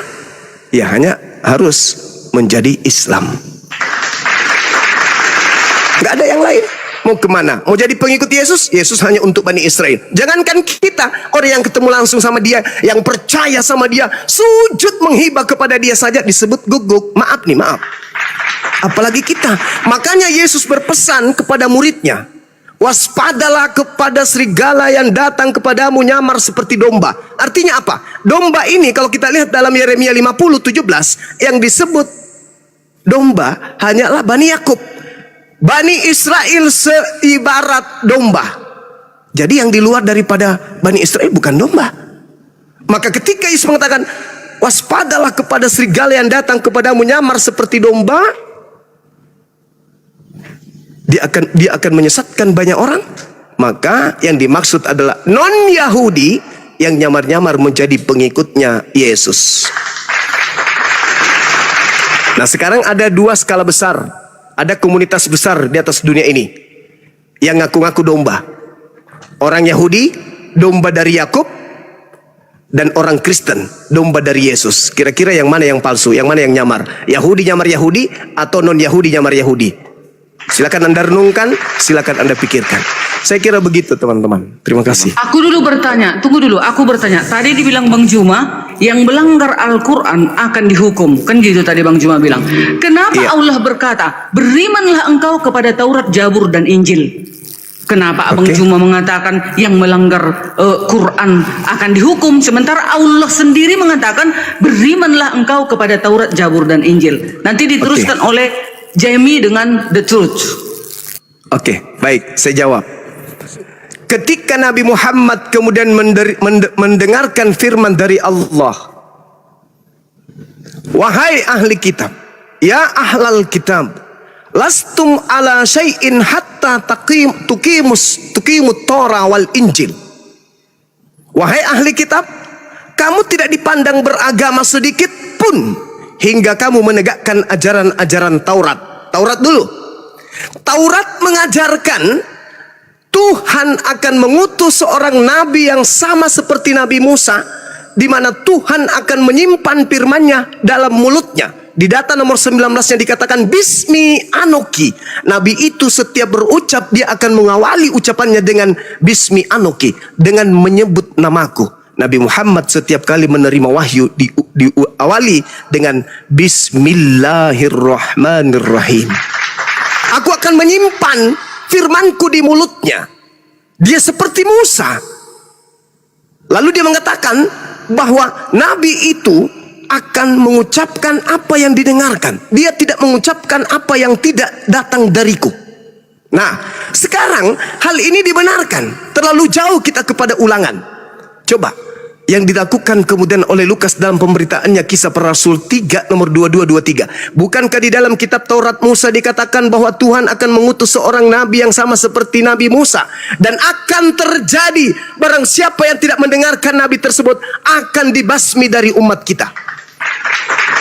ya hanya harus menjadi Islam. Gak ada yang lain. Mau kemana? Mau jadi pengikut Yesus? Yesus hanya untuk Bani Israel. Jangankan kita, orang yang ketemu langsung sama dia, yang percaya sama dia, sujud menghibah kepada dia saja disebut guguk. Maaf nih, maaf. Apalagi kita. Makanya Yesus berpesan kepada muridnya, waspadalah kepada serigala yang datang kepadamu nyamar seperti domba. Artinya apa? Domba ini kalau kita lihat dalam Yeremia 50:17 yang disebut domba hanyalah Bani Yakub. Bani Israel seibarat domba. Jadi yang di luar daripada Bani Israel bukan domba. Maka ketika Yesus mengatakan waspadalah kepada serigala yang datang kepadamu nyamar seperti domba, dia akan menyesatkan banyak orang. Maka yang dimaksud adalah non-Yahudi yang nyamar-nyamar menjadi pengikutnya Yesus. Nah sekarang ada dua skala besar. Ada komunitas besar di atas dunia ini yang ngaku-ngaku domba. Orang Yahudi, domba dari Yakub, dan orang Kristen, domba dari Yesus. Kira-kira yang mana yang palsu, yang mana yang nyamar? Yahudi nyamar Yahudi atau non-Yahudi nyamar Yahudi? Silakan Anda renungkan, silakan Anda pikirkan. Saya kira begitu teman-teman. Terima kasih.
Aku dulu bertanya, tunggu dulu, aku bertanya. Tadi dibilang Bang Juma, yang melanggar Al-Quran akan dihukum. Kan gitu tadi Bang Juma bilang. Kenapa
Iya.
Allah berkata, berimanlah engkau kepada Taurat, Jabur, dan Injil? Kenapa Abang
Oke.
Juma mengatakan yang melanggar Quran akan dihukum, sementara Allah sendiri mengatakan berimanlah engkau kepada Taurat, Jabur, dan Injil. Nanti diteruskan oleh Jamie dengan The Truth.
Oke, baik, saya jawab. Ketika Nabi Muhammad kemudian mendengarkan firman dari Allah, wahai ahli kitab, ya ahlal kitab, lastum ala syai'in hatta tuqimut Torah wal Injil. Wahai ahli kitab, kamu tidak dipandang beragama sedikit pun hingga kamu menegakkan ajaran-ajaran Taurat. Taurat dulu. Taurat mengajarkan Tuhan akan mengutus seorang nabi yang sama seperti Nabi Musa, di mana Tuhan akan menyimpan firman-Nya dalam mulutnya. Di data nomor 19-nya dikatakan Bismi Anoki. Nabi itu setiap berucap dia akan mengawali ucapannya dengan Bismi Anoki, dengan menyebut namaku. Nabi Muhammad setiap kali menerima wahyu diawali dengan Bismillahirrahmanirrahim. Aku akan menyimpan firmanku di mulutnya. Dia seperti Musa. Lalu dia mengatakan bahwa Nabi itu akan mengucapkan apa yang didengarkan. Dia tidak mengucapkan apa yang tidak datang dariku. Nah, sekarang hal ini dibenarkan. Terlalu jauh kita kepada ulangan. Coba, yang dilakukan kemudian oleh Lukas dalam pemberitaannya Kisah Para Rasul 3 nomor 2223. Bukankah di dalam kitab Taurat Musa dikatakan bahwa Tuhan akan mengutus seorang nabi yang sama seperti Nabi Musa. Dan akan terjadi, barang siapa yang tidak mendengarkan nabi tersebut akan dibasmi dari umat kita.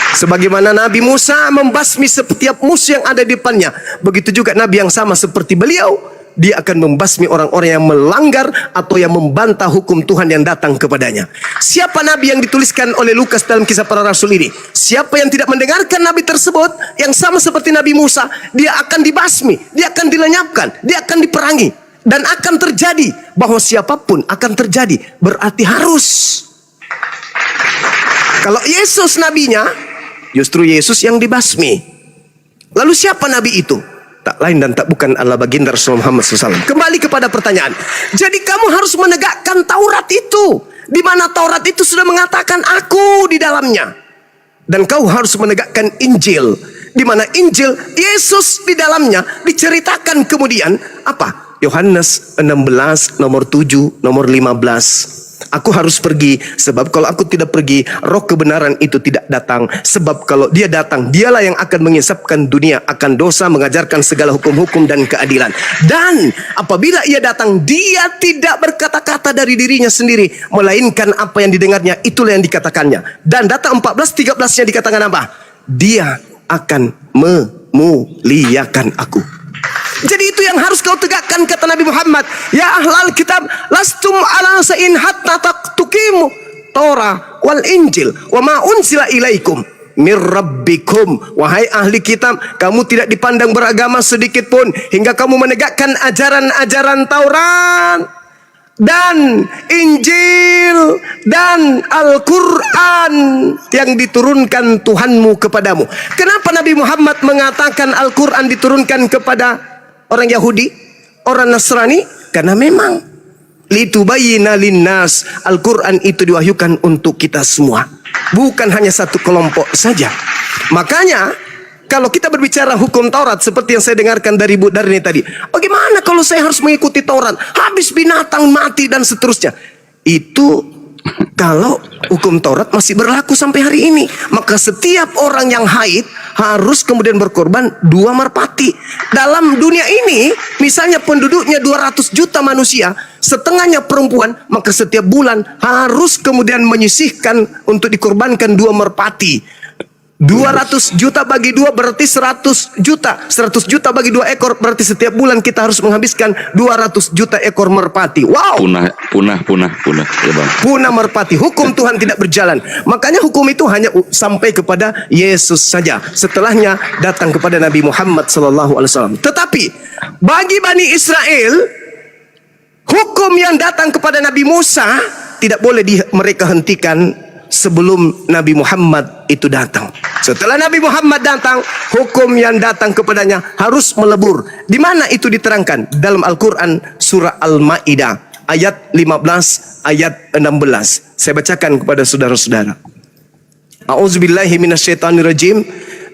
Sebagaimana Nabi Musa membasmi setiap musuh yang ada di depannya, begitu juga Nabi yang sama seperti beliau, dia akan membasmi orang-orang yang melanggar atau yang membantah hukum Tuhan yang datang kepadanya. Siapa Nabi yang dituliskan oleh Lukas dalam Kisah Para Rasul ini? Siapa yang tidak mendengarkan Nabi tersebut, yang sama seperti Nabi Musa, dia akan dibasmi, dia akan dilenyapkan, dia akan diperangi. Dan akan terjadi, bahwa siapapun akan terjadi, berarti harus. Kalau Yesus nabinya, justru Yesus yang dibasmi. Lalu siapa nabi itu? Tak lain dan tak bukan adalah baginda Rasulullah Muhammad SAW. Kembali kepada pertanyaan. Jadi kamu harus menegakkan Taurat itu, di mana Taurat itu sudah mengatakan aku di dalamnya. Dan kau harus menegakkan Injil, di mana Injil Yesus di dalamnya diceritakan kemudian apa? Yohanes 16 nomor 7 nomor 15. Aku harus pergi, sebab kalau aku tidak pergi, roh kebenaran itu tidak datang. Sebab kalau dia datang, dialah yang akan mengisapkan dunia akan dosa, mengajarkan segala hukum-hukum dan keadilan. Dan apabila ia datang, dia tidak berkata-kata dari dirinya sendiri, melainkan apa yang didengarnya, itulah yang dikatakannya. Dan data 14-13-nya dikatakan apa? Dia akan memuliakan aku. Jadi itu yang harus kau tegakkan, kata Nabi Muhammad. Ya ahlal kitab, lastum ala sa'in hatta tuqimu Torah wal Injil wa ma unsila ilaikum mir rabbikum. Wahai ahli kitab, kamu tidak dipandang beragama sedikit pun hingga kamu menegakkan ajaran-ajaran Taurat dan Injil dan Al-Quran yang diturunkan Tuhanmu kepadamu. Kenapa Nabi Muhammad mengatakan Al-Quran diturunkan kepada orang Yahudi, orang Nasrani? Karena memang litubayyina linnas, Al-Quran itu diwahyukan untuk kita semua, bukan hanya satu kelompok saja. Makanya kalau kita berbicara hukum Taurat seperti yang saya dengarkan dari Bu Darni tadi, bagaimana kalau saya harus mengikuti Taurat, habis binatang mati dan seterusnya? Itu kalau hukum Taurat masih berlaku sampai hari ini, maka setiap orang yang haid harus kemudian berkorban 2 merpati. Dalam dunia ini, misalnya penduduknya 200 juta manusia, setengahnya perempuan, maka setiap bulan harus kemudian menyisihkan untuk dikorbankan 2 merpati. 200 juta bagi 2 berarti 100 juta. 100 juta bagi 2 ekor berarti setiap bulan kita harus menghabiskan 200 juta ekor merpati. Wow.
Punah ya bang.
Punah merpati. Hukum Tuhan tidak berjalan. Makanya hukum itu hanya sampai kepada Yesus saja. Setelahnya datang kepada Nabi Muhammad SAW. Tetapi bagi Bani Israel, hukum yang datang kepada Nabi Musa tidak boleh mereka hentikan sebelum Nabi Muhammad itu datang. Setelah Nabi Muhammad datang, hukum yang datang kepadanya harus melebur. Di mana itu diterangkan? Dalam Al-Quran surah Al-Ma'idah ayat 15 ayat 16. Saya bacakan kepada saudara-saudara. A'udzubillahi minasyaitonirrajim.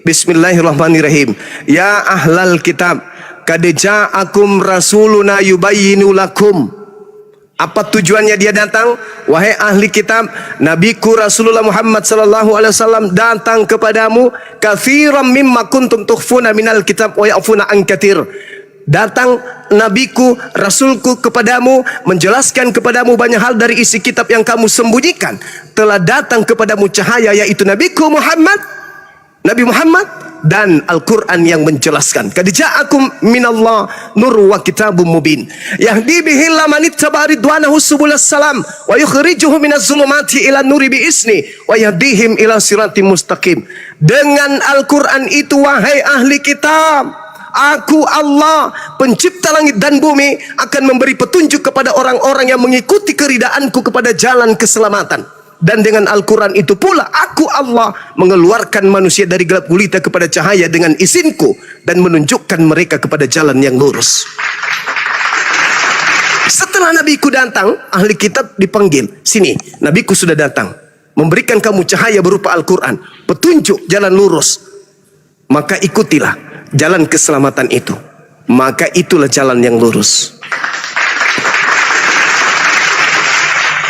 Bismillahirrahmanirrahim. Ya ahlal kitab, qad ja'akum rasuluna yubayyinu lakum. Apa tujuannya dia datang? Wahai ahli kitab, nabiku Rasulullah Muhammad sallallahu alaihi wasallam datang kepadamu, katsiran mimma kuntum tukhfuna minal kitab wa ya'funa an katsir. Datang nabiku, rasulku kepadamu, menjelaskan kepadamu banyak hal dari isi kitab yang kamu sembunyikan. Telah datang kepadamu cahaya, yaitu nabiku Muhammad, Nabi Muhammad, dan Al-Quran yang menjelaskan. Qad ja'akum minallah nur wa kitabum mubin yahdi bihi man ittaba ridwanahu subulas salam wa yukhrijuhum minaz zulumati ila nuri bi isni wa yahdihim ila siratim mustaqim. Dengan Al-Quran itu, wahai ahli kitab, Aku Allah, pencipta langit dan bumi, akan memberi petunjuk kepada orang-orang yang mengikuti keridaanku kepada jalan keselamatan. Dan dengan Al-Quran itu pula aku Allah mengeluarkan manusia dari gelap gulita kepada cahaya dengan izinku dan menunjukkan mereka kepada jalan yang lurus. Setelah nabiku datang, ahli kitab dipanggil, sini, nabiku sudah datang, memberikan kamu cahaya berupa Al-Quran, petunjuk jalan lurus, maka ikutilah jalan keselamatan itu. Maka itulah jalan yang lurus.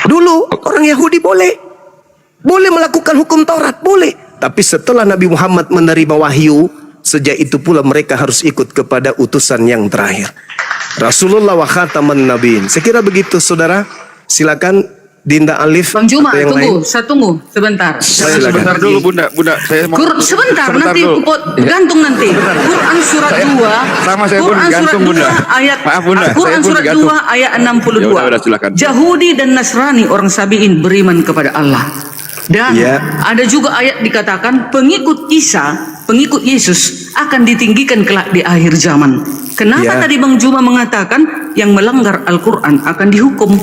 Dulu orang Yahudi boleh melakukan hukum Taurat, boleh. Tapi setelah Nabi Muhammad menerima wahyu, sejak itu pula mereka harus ikut kepada utusan yang terakhir, Rasulullah wa khataman nabiin. Saya kira begitu, saudara. Silakan Dinda Alif.
Bang Juma,
atau yang
tunggu,
lain.
saya tunggu sebentar.
Sebentar dulu Bunda, saya mau
Sebentar nanti
dulu.
gantung nanti. Quran surat 2.
sama saya pun
Quran surat
gantung,
2
Bunda.
ayat
Maaf, Bunda,
Quran
saya pun
surat
gantung.
2 ayat 62.
Ya udah, silakan.
Yahudi dan Nasrani orang Sabi'in beriman kepada Allah. Dan
Ya.
ada juga ayat dikatakan pengikut Isa, pengikut Yesus akan ditinggikan kelak di akhir zaman. Kenapa
Ya.
tadi Bang Juma mengatakan yang melanggar Al-Quran akan dihukum?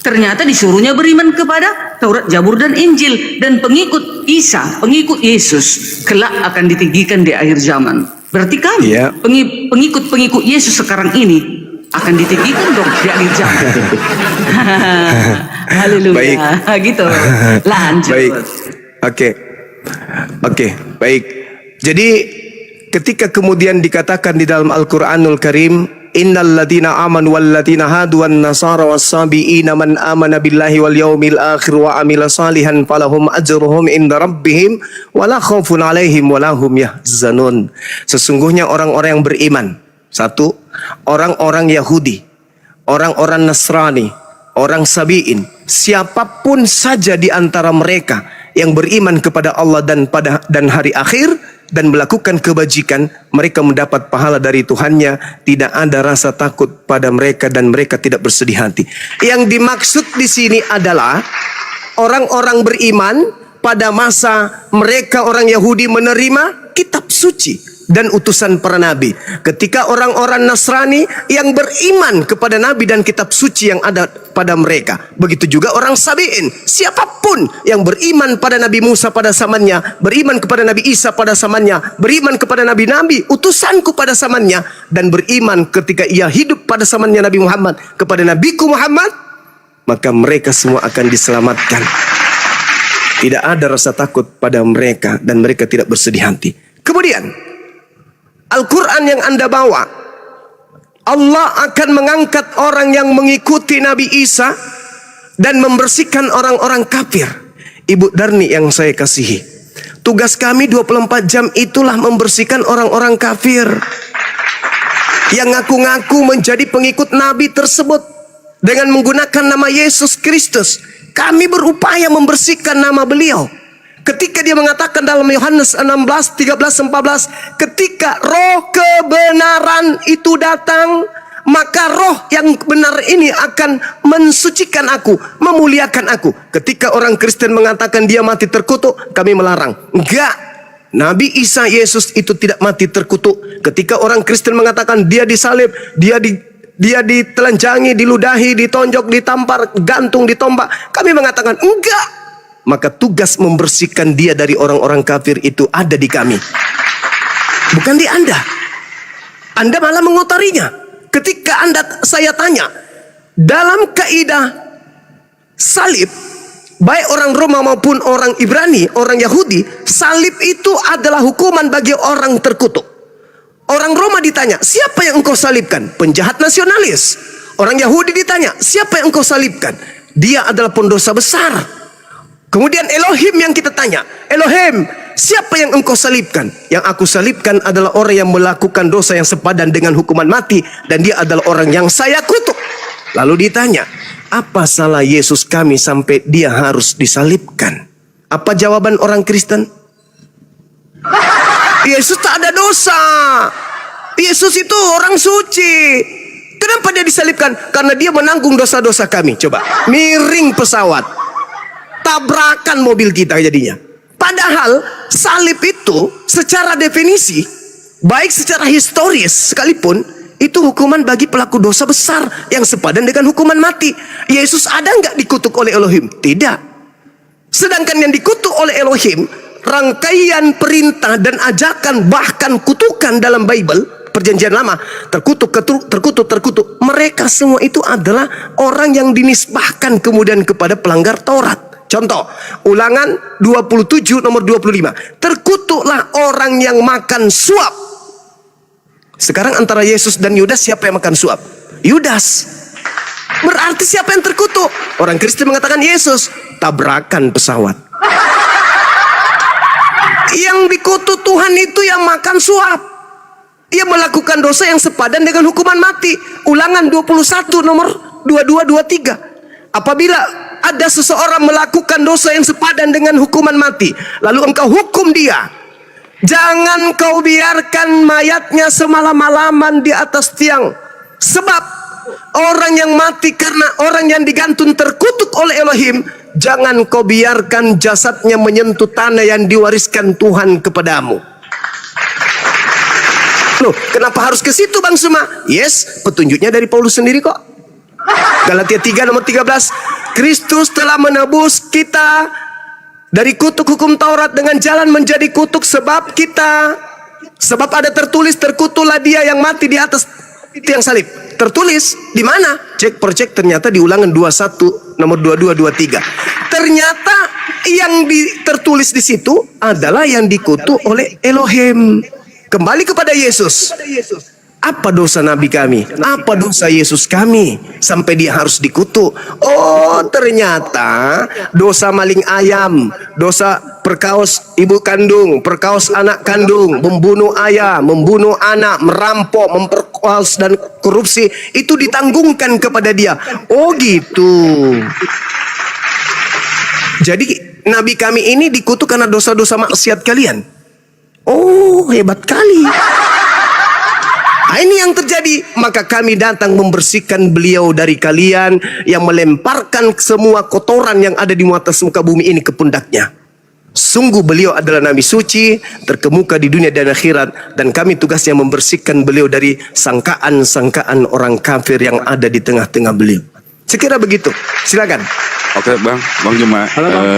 Ternyata disuruhnya beriman kepada Taurat, Zabur, dan Injil. Dan pengikut Isa, pengikut Yesus, kelak akan ditinggikan di akhir zaman. Berarti kami,
Ya.
pengikut-pengikut Yesus sekarang ini, akan ditinggikan dong di akhir zaman. Haleluya.
Baik.
Gitu. Lanjut.
Baik. Oke, baik. Jadi ketika kemudian dikatakan di dalam Al-Qur'anul Karim, innal ladina amanu wal ladina hadu wan nasara was sabiina man amana billahi wal yaumil akhir wa amila salihan falahum ajruhum inda rabbihim wala khaufun alaihim wala hum yahzanun. Sesungguhnya orang-orang yang beriman, satu, orang-orang Yahudi, orang-orang Nasrani, orang Sabi'in, siapapun saja di antara mereka yang beriman kepada Allah dan hari akhir dan melakukan kebajikan, mereka mendapat pahala dari Tuhannya, tidak ada rasa takut pada mereka dan mereka tidak bersedih hati. Yang dimaksud di sini adalah orang-orang beriman pada masa mereka orang Yahudi menerima kitab suci dan utusan para nabi. Ketika orang-orang Nasrani yang beriman kepada nabi dan kitab suci yang ada pada mereka. Begitu juga orang Sabi'in. Siapapun yang beriman pada Nabi Musa pada zamannya, beriman kepada Nabi Isa pada zamannya, beriman kepada nabi-nabi utusanku pada zamannya, dan beriman ketika ia hidup pada zamannya Nabi Muhammad kepada nabiku Muhammad, maka mereka semua akan diselamatkan. Tidak ada rasa takut pada mereka dan mereka tidak bersedih hati. Kemudian Al-Quran yang Anda bawa, Allah akan mengangkat orang yang mengikuti Nabi Isa dan membersihkan orang-orang kafir. Ibu Darni yang saya kasihi, tugas kami 24 jam itulah membersihkan orang-orang kafir yang ngaku-ngaku menjadi pengikut Nabi tersebut dengan menggunakan nama Yesus Kristus. Kami berupaya membersihkan nama beliau. Ketika dia mengatakan dalam Yohanes 16, 13, 14, ketika roh kebenaran itu datang, maka roh yang benar ini akan mensucikan aku, memuliakan aku. Ketika orang Kristen mengatakan dia mati terkutuk, kami melarang. Enggak, Nabi Isa Yesus itu tidak mati terkutuk. Ketika orang Kristen mengatakan dia disalib, dia ditelanjangi, diludahi, ditonjok, ditampar, gantung, ditombak, kami mengatakan enggak. Maka tugas membersihkan dia dari orang-orang kafir itu ada di kami, bukan di Anda. Anda malah mengotorinya. Ketika saya tanya, dalam kaidah salib, baik orang Roma maupun orang Ibrani, orang Yahudi, salib itu adalah hukuman bagi orang terkutuk. Orang Roma ditanya, siapa yang engkau salibkan? Penjahat nasionalis. Orang Yahudi ditanya, siapa yang engkau salibkan? Dia adalah pendosa besar. Kemudian Elohim yang kita tanya, Elohim, siapa yang engkau salibkan? Yang aku salibkan adalah orang yang melakukan dosa yang sepadan dengan hukuman mati, dan dia adalah orang yang saya kutuk. Lalu ditanya, apa salah Yesus kami sampai dia harus disalibkan? Apa jawaban orang Kristen? Yesus tak ada dosa. Yesus itu orang suci. Kenapa dia disalibkan? Karena dia menanggung dosa-dosa kami. Coba, miring pesawat, tabrakan mobil kita jadinya. Padahal salib itu secara definisi Baik secara historis sekalipun, itu hukuman bagi pelaku dosa besar yang sepadan dengan hukuman mati. Yesus ada nggak dikutuk oleh Elohim? Tidak. Sedangkan yang dikutuk oleh Elohim, rangkaian perintah dan ajakan bahkan kutukan dalam Bible, Perjanjian Lama, terkutuk, terkutuk. Mereka semua itu adalah orang yang dinisbahkan kemudian kepada pelanggar Taurat. Contoh, Ulangan 27 nomor 25. Terkutuklah orang yang makan suap. Sekarang antara Yesus dan Yudas, siapa yang makan suap? Yudas. Berarti siapa yang terkutuk? Orang Kristen mengatakan Yesus. Tabrakan pesawat. Yang dikutuk Tuhan itu yang makan suap. Ia melakukan dosa yang sepadan dengan hukuman mati. Ulangan 21 nomor 22-23. Apabila ada seseorang melakukan dosa yang sepadan dengan hukuman mati, lalu engkau hukum dia, jangan kau biarkan mayatnya semalam-malaman di atas tiang. Sebab orang yang mati karena orang yang digantung terkutuk oleh Elohim, jangan kau biarkan jasadnya menyentuh tanah yang diwariskan Tuhan kepadamu. Loh, kenapa harus ke situ Bang Suma? Yes, petunjuknya dari Paulus sendiri kok. Galatia 3 nomor 13. Kristus telah menebus kita dari kutuk hukum Taurat dengan jalan menjadi kutuk sebab ada tertulis, terkutuklah dia yang mati di atas tiang salib. Tertulis di mana? Cek per cek, ternyata di Ulangan 21 nomor 22-23. Ternyata yang tertulis di situ adalah yang dikutuk oleh Elohim. Kembali kepada Yesus. Apa dosa Nabi kami? Apa dosa Yesus kami? Sampai dia harus dikutuk. Oh, ternyata dosa maling ayam, dosa perkaos ibu kandung, perkaos anak kandung, membunuh ayah, membunuh anak, merampok, memperkosa dan korupsi, itu ditanggungkan kepada dia. Oh gitu. Jadi Nabi kami ini dikutuk karena dosa-dosa maksiat kalian. Oh, hebat kali. Nah, ini yang terjadi. Maka kami datang membersihkan beliau dari kalian yang melemparkan semua kotoran yang ada di atas muka bumi ini ke pundaknya. Sungguh beliau adalah nabi suci, terkemuka di dunia dan akhirat, dan kami tugasnya membersihkan beliau dari sangkaan-sangkaan orang kafir yang ada di tengah-tengah beliau. Sekira begitu. Silakan.
Oke Bang Juma,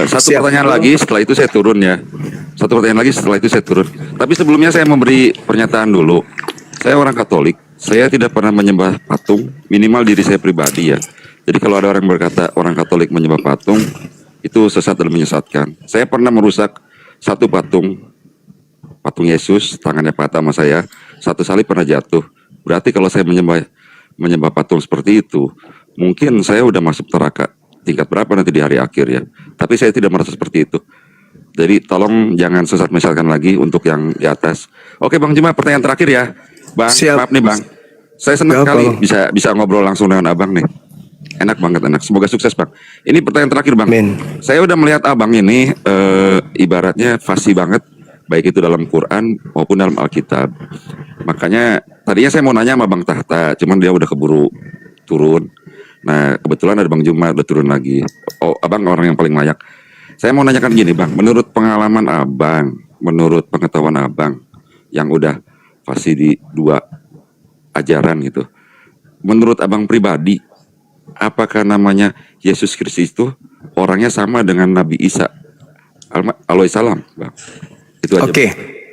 satu
Siap.
pertanyaan lagi, setelah itu saya turun ya. Satu pertanyaan lagi, setelah itu saya turun. Tapi sebelumnya saya memberi pernyataan dulu. Saya orang Katolik, saya tidak pernah menyembah patung, minimal diri saya pribadi ya. Jadi kalau ada orang berkata orang Katolik menyembah patung, itu sesat dan menyesatkan. Saya pernah merusak satu patung Yesus, tangannya patah sama saya, satu salib pernah jatuh. Berarti kalau saya menyembah patung seperti itu, mungkin saya udah masuk neraka tingkat berapa nanti di hari akhir ya. Tapi saya tidak merasa seperti itu. Jadi tolong jangan sesat menyesatkan lagi untuk yang di atas. Oke Bang Juma, pertanyaan terakhir ya. Bang,
Siap.
maaf nih Bang. Saya senang
Gak
sekali
apa.
bisa ngobrol langsung dengan Abang nih. Enak banget, enak. Semoga sukses Bang. Ini pertanyaan terakhir Bang.
Amin.
Saya udah melihat Abang ini ibaratnya fasih banget, baik itu dalam Quran maupun dalam Alkitab. Makanya tadinya saya mau nanya sama Bang Tahta, cuman dia udah keburu turun. Nah kebetulan ada Bang Juma udah turun lagi. Oh, Abang orang yang paling layak. Saya mau nanyakan gini Bang, menurut pengalaman Abang, menurut pengetahuan Abang yang udah fasih di dua ajaran gitu, menurut Abang pribadi, apakah namanya Yesus Kristus itu orangnya sama dengan Nabi Isa alaihissalam Bang? Itu aja.
Oke.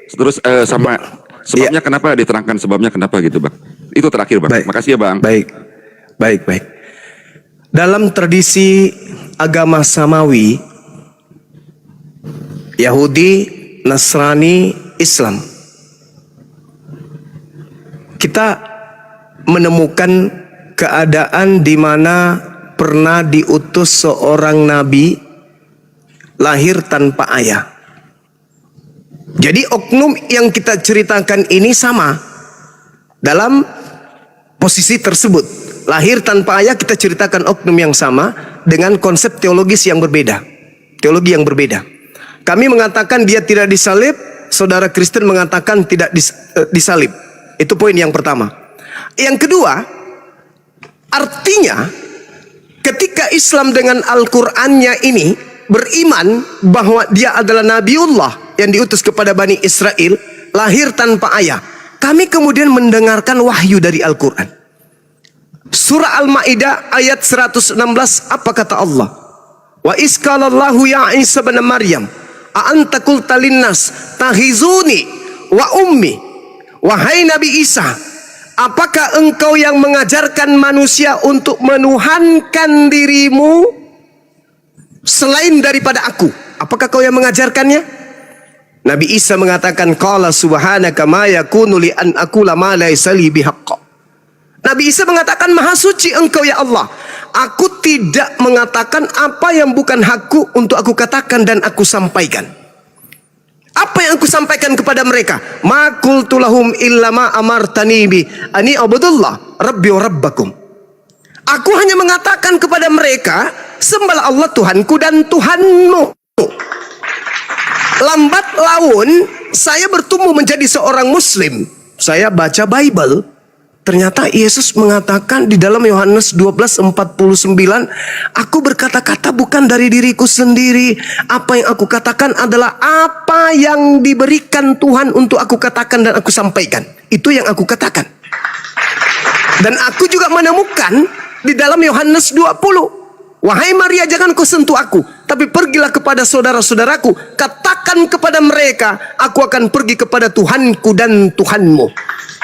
Terus sama sebabnya kenapa, diterangkan sebabnya kenapa gitu Bang. Itu terakhir Bang.
Baik.
Makasih ya Bang.
Baik. Dalam tradisi agama Samawi, Yahudi, Nasrani, Islam, kita menemukan keadaan di mana pernah diutus seorang nabi lahir tanpa ayah. Jadi oknum yang kita ceritakan ini sama dalam posisi tersebut. Lahir tanpa ayah, kita ceritakan oknum yang sama dengan konsep teologis yang berbeda. Teologi yang berbeda. Kami mengatakan dia tidak disalib, saudara Kristen mengatakan tidak disalib. Itu poin yang pertama. Yang kedua, artinya ketika Islam dengan Al-Qur'annya ini beriman bahwa dia adalah Nabiullah yang diutus kepada Bani Israel, lahir tanpa ayah. kami kemudian mendengarkan wahyu dari Al-Quran. Surah Al-Ma'idah ayat 116, apa kata Allah? Wa iskalallahu ya Isa bin Maryam, a'anta qulta linnas tahizuni wa ummi. Wahai Nabi Isa, apakah engkau yang mengajarkan manusia untuk menuhankan dirimu selain daripada aku? Apakah kau yang mengajarkannya? Nabi Isa mengatakan, qala subhanaka ma yakunu li an aqula ma laysa li bihaqq. Nabi Isa mengatakan, maha suci engkau ya Allah, aku tidak mengatakan apa yang bukan hakku untuk aku katakan dan aku sampaikan. Apa yang aku sampaikan kepada mereka? Ma qultu lahum illa ma amartani bi ani abudullah rabbi wa rabbakum. Aku hanya mengatakan kepada mereka, sembahlah Allah Tuhanku dan Tuhanmu. Lambat laun saya bertumbuh menjadi seorang muslim. Saya baca Bible. Ternyata Yesus mengatakan di dalam Yohanes 12:49, aku berkata-kata bukan dari diriku sendiri. Apa yang aku katakan adalah apa yang diberikan Tuhan untuk aku katakan dan aku sampaikan. Itu yang aku katakan. Dan aku juga menemukan di dalam Yohanes 20, wahai Maria, jangan kau sentuh aku, tapi pergilah kepada saudara-saudaraku, katakan kepada mereka, aku akan pergi kepada Tuhanku dan Tuhanmu.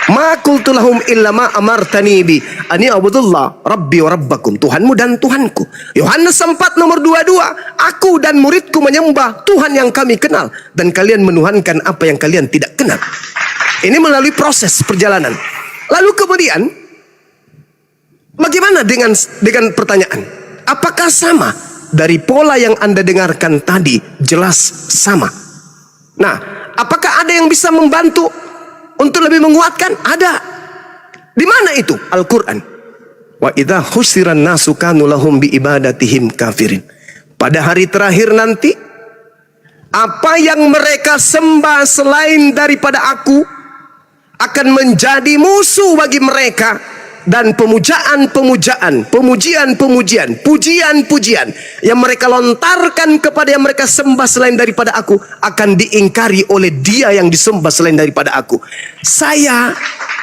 Ma qultu lahum illa ma amartani bi ani abudullah rabbi wa rabbakum, Tuhanmu dan Tuhanku. Yohanes 4 nomor 22, aku dan muridku menyembah Tuhan yang kami kenal, dan kalian menuhankan apa yang kalian tidak kenal. Ini melalui proses perjalanan. Lalu kemudian bagaimana dengan pertanyaan? Apakah sama? Dari pola yang Anda dengarkan tadi jelas sama. Nah, apakah ada yang bisa membantu untuk lebih menguatkan? Ada. Di mana itu? Al-Quran. Wa idza husiran nasu kanu lahum bi ibadatihim kafirin. Pada hari terakhir nanti, apa yang mereka sembah selain daripada aku akan menjadi musuh bagi mereka, dan pemujaan-pemujaan, pujian-pujian yang mereka lontarkan kepada yang mereka sembah selain daripada aku akan diingkari oleh dia yang disembah selain daripada aku. Saya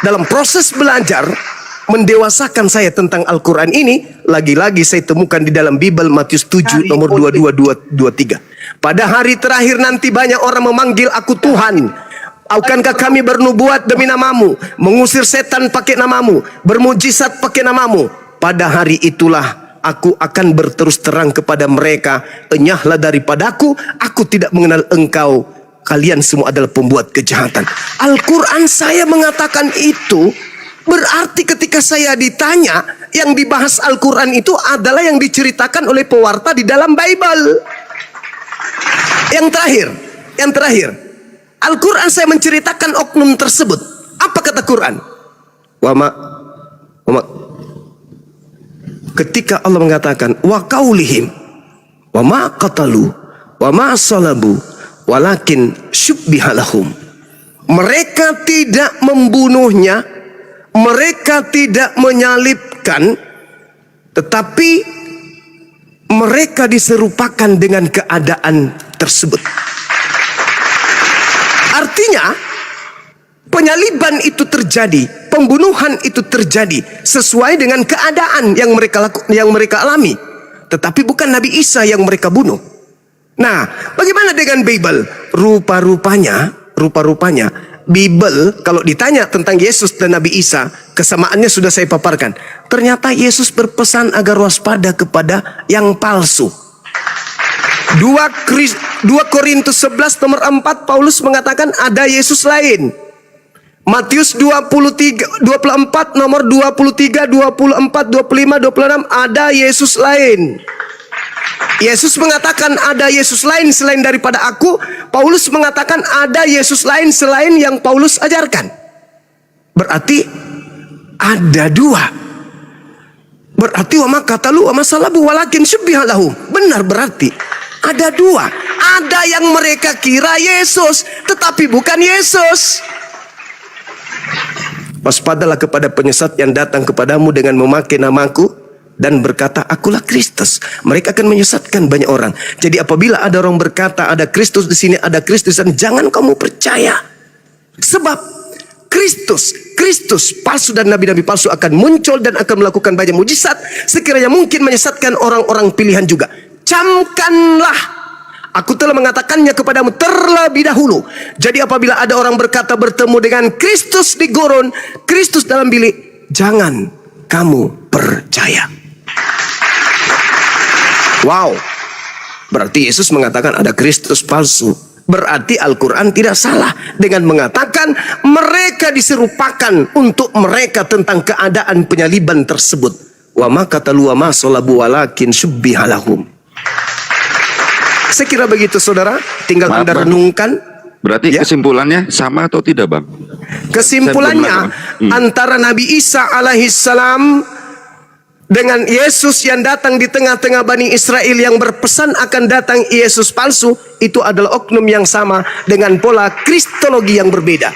dalam proses belajar mendewasakan saya tentang Al-Quran ini, lagi-lagi saya temukan di dalam Bible Matius 7 nomor 22-23. Pada hari terakhir nanti banyak orang memanggil aku Tuhan. Akankah kami bernubuat demi namamu, mengusir setan pakai namamu, bermujizat pakai namamu? Pada hari itulah aku akan berterus terang kepada mereka, enyahlah daripadaku, aku tidak mengenal engkau, kalian semua adalah pembuat kejahatan. Al-Quran saya mengatakan itu, berarti ketika saya ditanya, yang dibahas Al-Quran itu adalah yang diceritakan oleh pewarta di dalam Bible. Yang terakhir, Al-Quran saya menceritakan oknum tersebut. Apa kata Quran? Ketika Allah mengatakan wa qaulihim wa ma qatalu wa ma salabu walakin syubbiha lahum. Mereka tidak membunuhnya, mereka tidak menyalibkan, tetapi mereka diserupakan dengan keadaan tersebut. Artinya penyaliban itu terjadi, pembunuhan itu terjadi sesuai dengan keadaan yang mereka alami, tetapi bukan Nabi Isa yang mereka bunuh. Nah, bagaimana dengan Bible? Rupa-rupanya Bible kalau ditanya tentang Yesus dan Nabi Isa, kesamaannya sudah saya paparkan. Ternyata Yesus berpesan agar waspada kepada yang palsu. 2 Korintus 11 nomor 4 Paulus mengatakan ada Yesus lain. Matius 24 nomor 23, 24, 25, 26 ada Yesus lain. Yesus mengatakan ada Yesus lain selain daripada aku. Paulus mengatakan ada Yesus lain selain yang Paulus ajarkan. Berarti ada dua. Berarti wa makatalu wa masalabu walakin syubbiha lahu. Benar, berarti ada dua. Ada yang mereka kira Yesus, tetapi bukan Yesus. Waspadalah kepada penyesat yang datang kepadamu dengan memakai namaku dan berkata, akulah Kristus. Mereka akan menyesatkan banyak orang. Jadi apabila ada orang berkata, ada Kristus di sini, ada Kristus, dan jangan kamu percaya. Sebab Kristus palsu dan nabi-nabi palsu akan muncul dan akan melakukan banyak mujizat sekiranya mungkin menyesatkan orang-orang pilihan juga. Camkanlah, aku telah mengatakannya kepadamu terlebih dahulu. Jadi apabila ada orang berkata bertemu dengan Kristus di gurun, Kristus dalam bilik, jangan kamu percaya. Wow, berarti Yesus mengatakan ada Kristus palsu. Berarti Al-Quran tidak salah dengan mengatakan mereka diserupakan untuk mereka tentang keadaan penyaliban tersebut. Wa ma qatalu wa ma salabu walakin syubbiha lahum. Saya kira begitu saudara, tinggal
Maaf,
Anda
Bang.
renungkan.
Berarti
Ya.
kesimpulannya sama atau tidak, Bang?
Kesimpulannya antara Nabi Isa alaihissalam dengan Yesus yang datang di tengah-tengah Bani Israel yang berpesan akan datang Yesus palsu, itu adalah oknum yang sama dengan pola kristologi yang berbeda.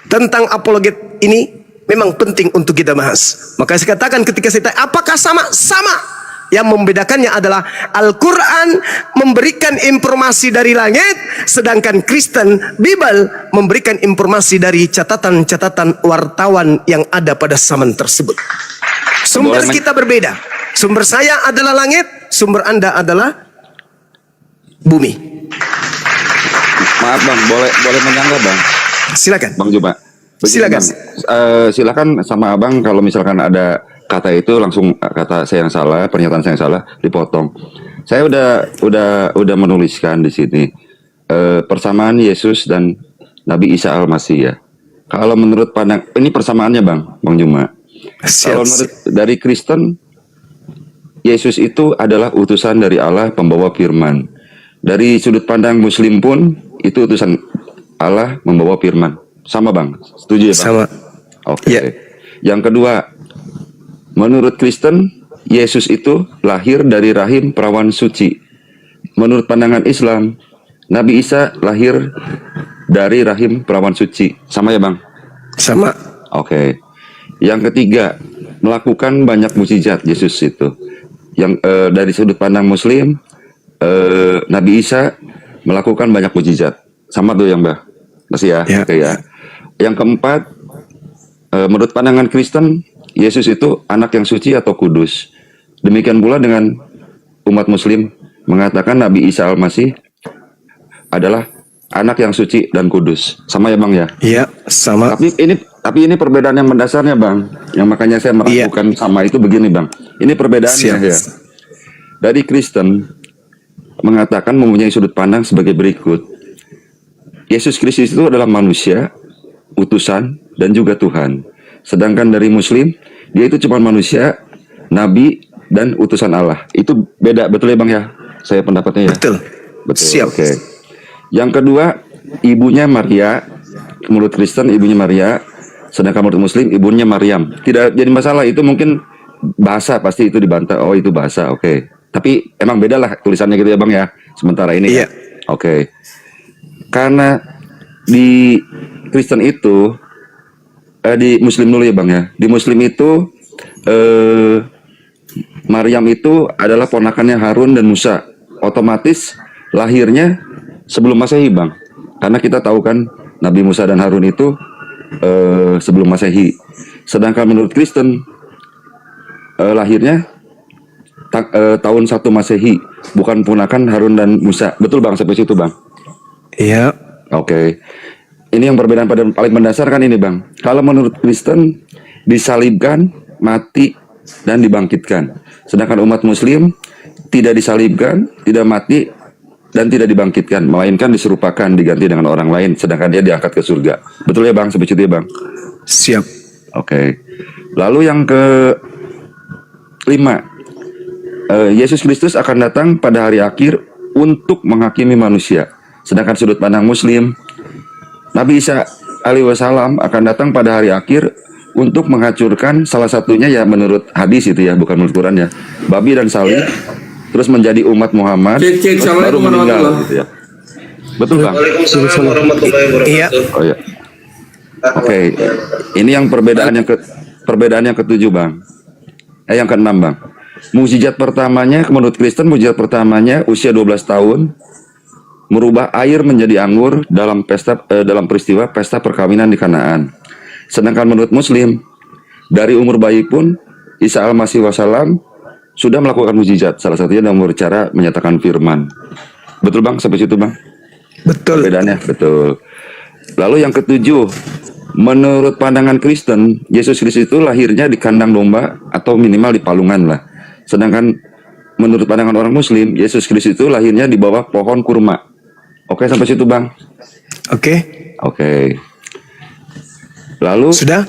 Tentang apologet ini memang penting untuk kita bahas. Maka saya katakan ketika saya tanya apakah sama? Sama. Yang membedakannya adalah Al-Quran memberikan informasi dari langit, sedangkan Kristen Bible memberikan informasi dari catatan-catatan wartawan yang ada pada zaman tersebut. Sumber kita berbeda. Sumber saya adalah langit, sumber Anda adalah bumi.
Maaf, Bang, boleh menyanggah, Bang?
Silakan.
Bang Juma. Begini,
Silakan.
Bang. Silakan sama Abang kalau misalkan ada kata itu langsung kata saya yang salah, pernyataan saya yang salah dipotong. Saya udah menuliskan di sini persamaan Yesus dan Nabi Isa Al-Masih ya. Kalau menurut pandang ini persamaannya Bang Juma. Kalau menurut dari Kristen, Yesus itu adalah utusan dari Allah, pembawa firman. Dari sudut pandang Muslim pun itu utusan Allah membawa firman. Sama Bang, setuju ya Bang?
Sama.
Oke.
Ya.
Yang kedua, menurut Kristen, Yesus itu lahir dari rahim perawan suci. Menurut pandangan Islam, Nabi Isa lahir dari rahim perawan suci. Sama ya Bang?
Sama.
Oke. Yang ketiga, melakukan banyak mukjizat Yesus itu. Yang dari sudut pandang Muslim, Nabi Isa melakukan banyak mukjizat. Sama tuh yang Mbak. Masih ya?
Ya.
Oke ya. Yang keempat, menurut pandangan Kristen, Yesus itu anak yang suci atau kudus. Demikian pula dengan umat Muslim mengatakan Nabi Isa Al-Masih adalah anak yang suci dan kudus. Sama ya Bang ya?
Iya, sama.
Tapi ini perbedaan yang mendasarnya Bang. Yang makanya saya meragukan sama itu begini Bang. Ini perbedaannya
Siap.
ya. Dari Kristen mengatakan mempunyai sudut pandang sebagai berikut. Yesus Kristus itu adalah manusia, utusan, dan juga Tuhan. Sedangkan dari Muslim, dia itu cuma manusia, nabi, dan utusan Allah. Itu beda, betul ya Bang ya? Saya pendapatnya ya?
Betul.
Betul,
Siap.
oke. Yang kedua, ibunya Maria. Menurut Kristen, ibunya Maria. Sedangkan menurut Muslim, ibunya Maryam. Tidak jadi masalah, itu mungkin bahasa, pasti itu dibantah. Oh, itu bahasa, oke. Tapi emang beda lah tulisannya gitu ya Bang ya? Sementara ini
Iya.
kan? Oke. Karena di Kristen itu, di Muslim dulu ya Bang ya. Di Muslim itu, Maryam itu adalah ponakannya Harun dan Musa. Otomatis lahirnya sebelum Masehi Bang. Karena kita tahu kan Nabi Musa dan Harun itu sebelum Masehi. Sedangkan menurut Kristen lahirnya tahun 1 Masehi, bukan ponakan Harun dan Musa. Betul Bang sampai situ Bang?
Iya.
Oke. Ini yang perbedaan pada paling mendasar kan ini Bang. Kalau menurut Kristen disalibkan, mati, dan dibangkitkan. Sedangkan umat Muslim tidak disalibkan, tidak mati, dan tidak dibangkitkan, melainkan diserupakan, diganti dengan orang lain, sedangkan dia diangkat ke surga. Betul ya Bang? Sampai situ ya Bang?
Siap.
Oke. Lalu yang kelima, Yesus Kristus akan datang pada hari akhir untuk menghakimi manusia. Sedangkan sudut pandang Muslim, Nabi Isa alaihi wasallam akan datang pada hari akhir untuk menghancurkan salah satunya ya menurut hadis itu ya, bukan menurut Quran ya, babi dan salib, terus menjadi umat Muhammad, terus baru meninggal gitu ya. Betul Bang?
Waalaikumsalam warahmatullahi wabarakatuh.
Iya.
Oh ya. Oke. Ini yang perbedaan yang ketujuh Bang. Yang keenam Bang. Mukjizat pertamanya menurut Kristen, mukjizat pertamanya usia 12 tahun merubah air menjadi anggur dalam peristiwa pesta perkawinan di Kanaan. Sedangkan menurut Muslim, dari umur bayi pun Isa Al-Masih Wasallam sudah melakukan mujizat, salah satunya dengan cara menyatakan firman. Betul bang, sampai situ bang?
Betul.
Perbedaannya, betul. Lalu yang ketujuh, menurut pandangan Kristen, Yesus Kristus itu lahirnya di kandang domba atau minimal di palungan lah. Sedangkan menurut pandangan orang Muslim, Yesus Kristus itu lahirnya di bawah pohon kurma. Oke, sampai situ bang?
Oke.
Oke. Lalu
Sudah?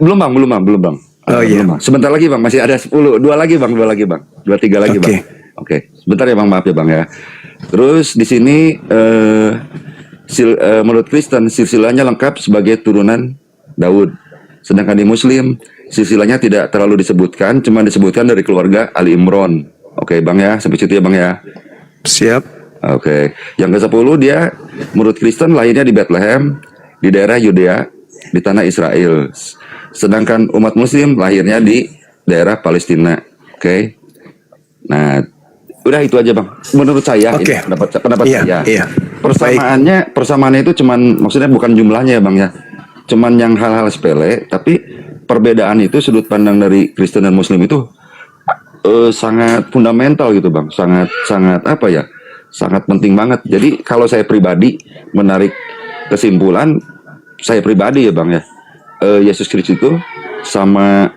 belum bang.
Oh iya.
Belum, Bang. Sebentar lagi bang, masih ada 10. Dua lagi bang. 2-3 lagi
Oke.
bang. Oke. Sebentar ya bang, maaf ya bang ya. Terus di sini menurut Kristen silsilahnya lengkap sebagai turunan Daud. Sedangkan di Muslim silsilahnya tidak terlalu disebutkan, cuma disebutkan dari keluarga Ali Imran. Oke bang ya, sampai situ ya bang ya.
Siap.
Oke. Yang ke-10 dia menurut Kristen lahirnya di Bethlehem, di daerah Yudea, di tanah Israel. Sedangkan umat Muslim lahirnya di daerah Palestina. Oke. Nah, udah itu aja bang. Menurut saya,
Oke.
ini pendapat
Iya,
saya.
iya.
Persamaannya itu cuman, maksudnya bukan jumlahnya ya bang ya. Cuman yang hal-hal sepele, tapi perbedaan itu sudut pandang dari Kristen dan Muslim itu sangat fundamental gitu bang. Sangat apa ya? Sangat penting banget. Jadi kalau saya pribadi menarik kesimpulan, saya pribadi ya bang ya. Yesus Kristus itu sama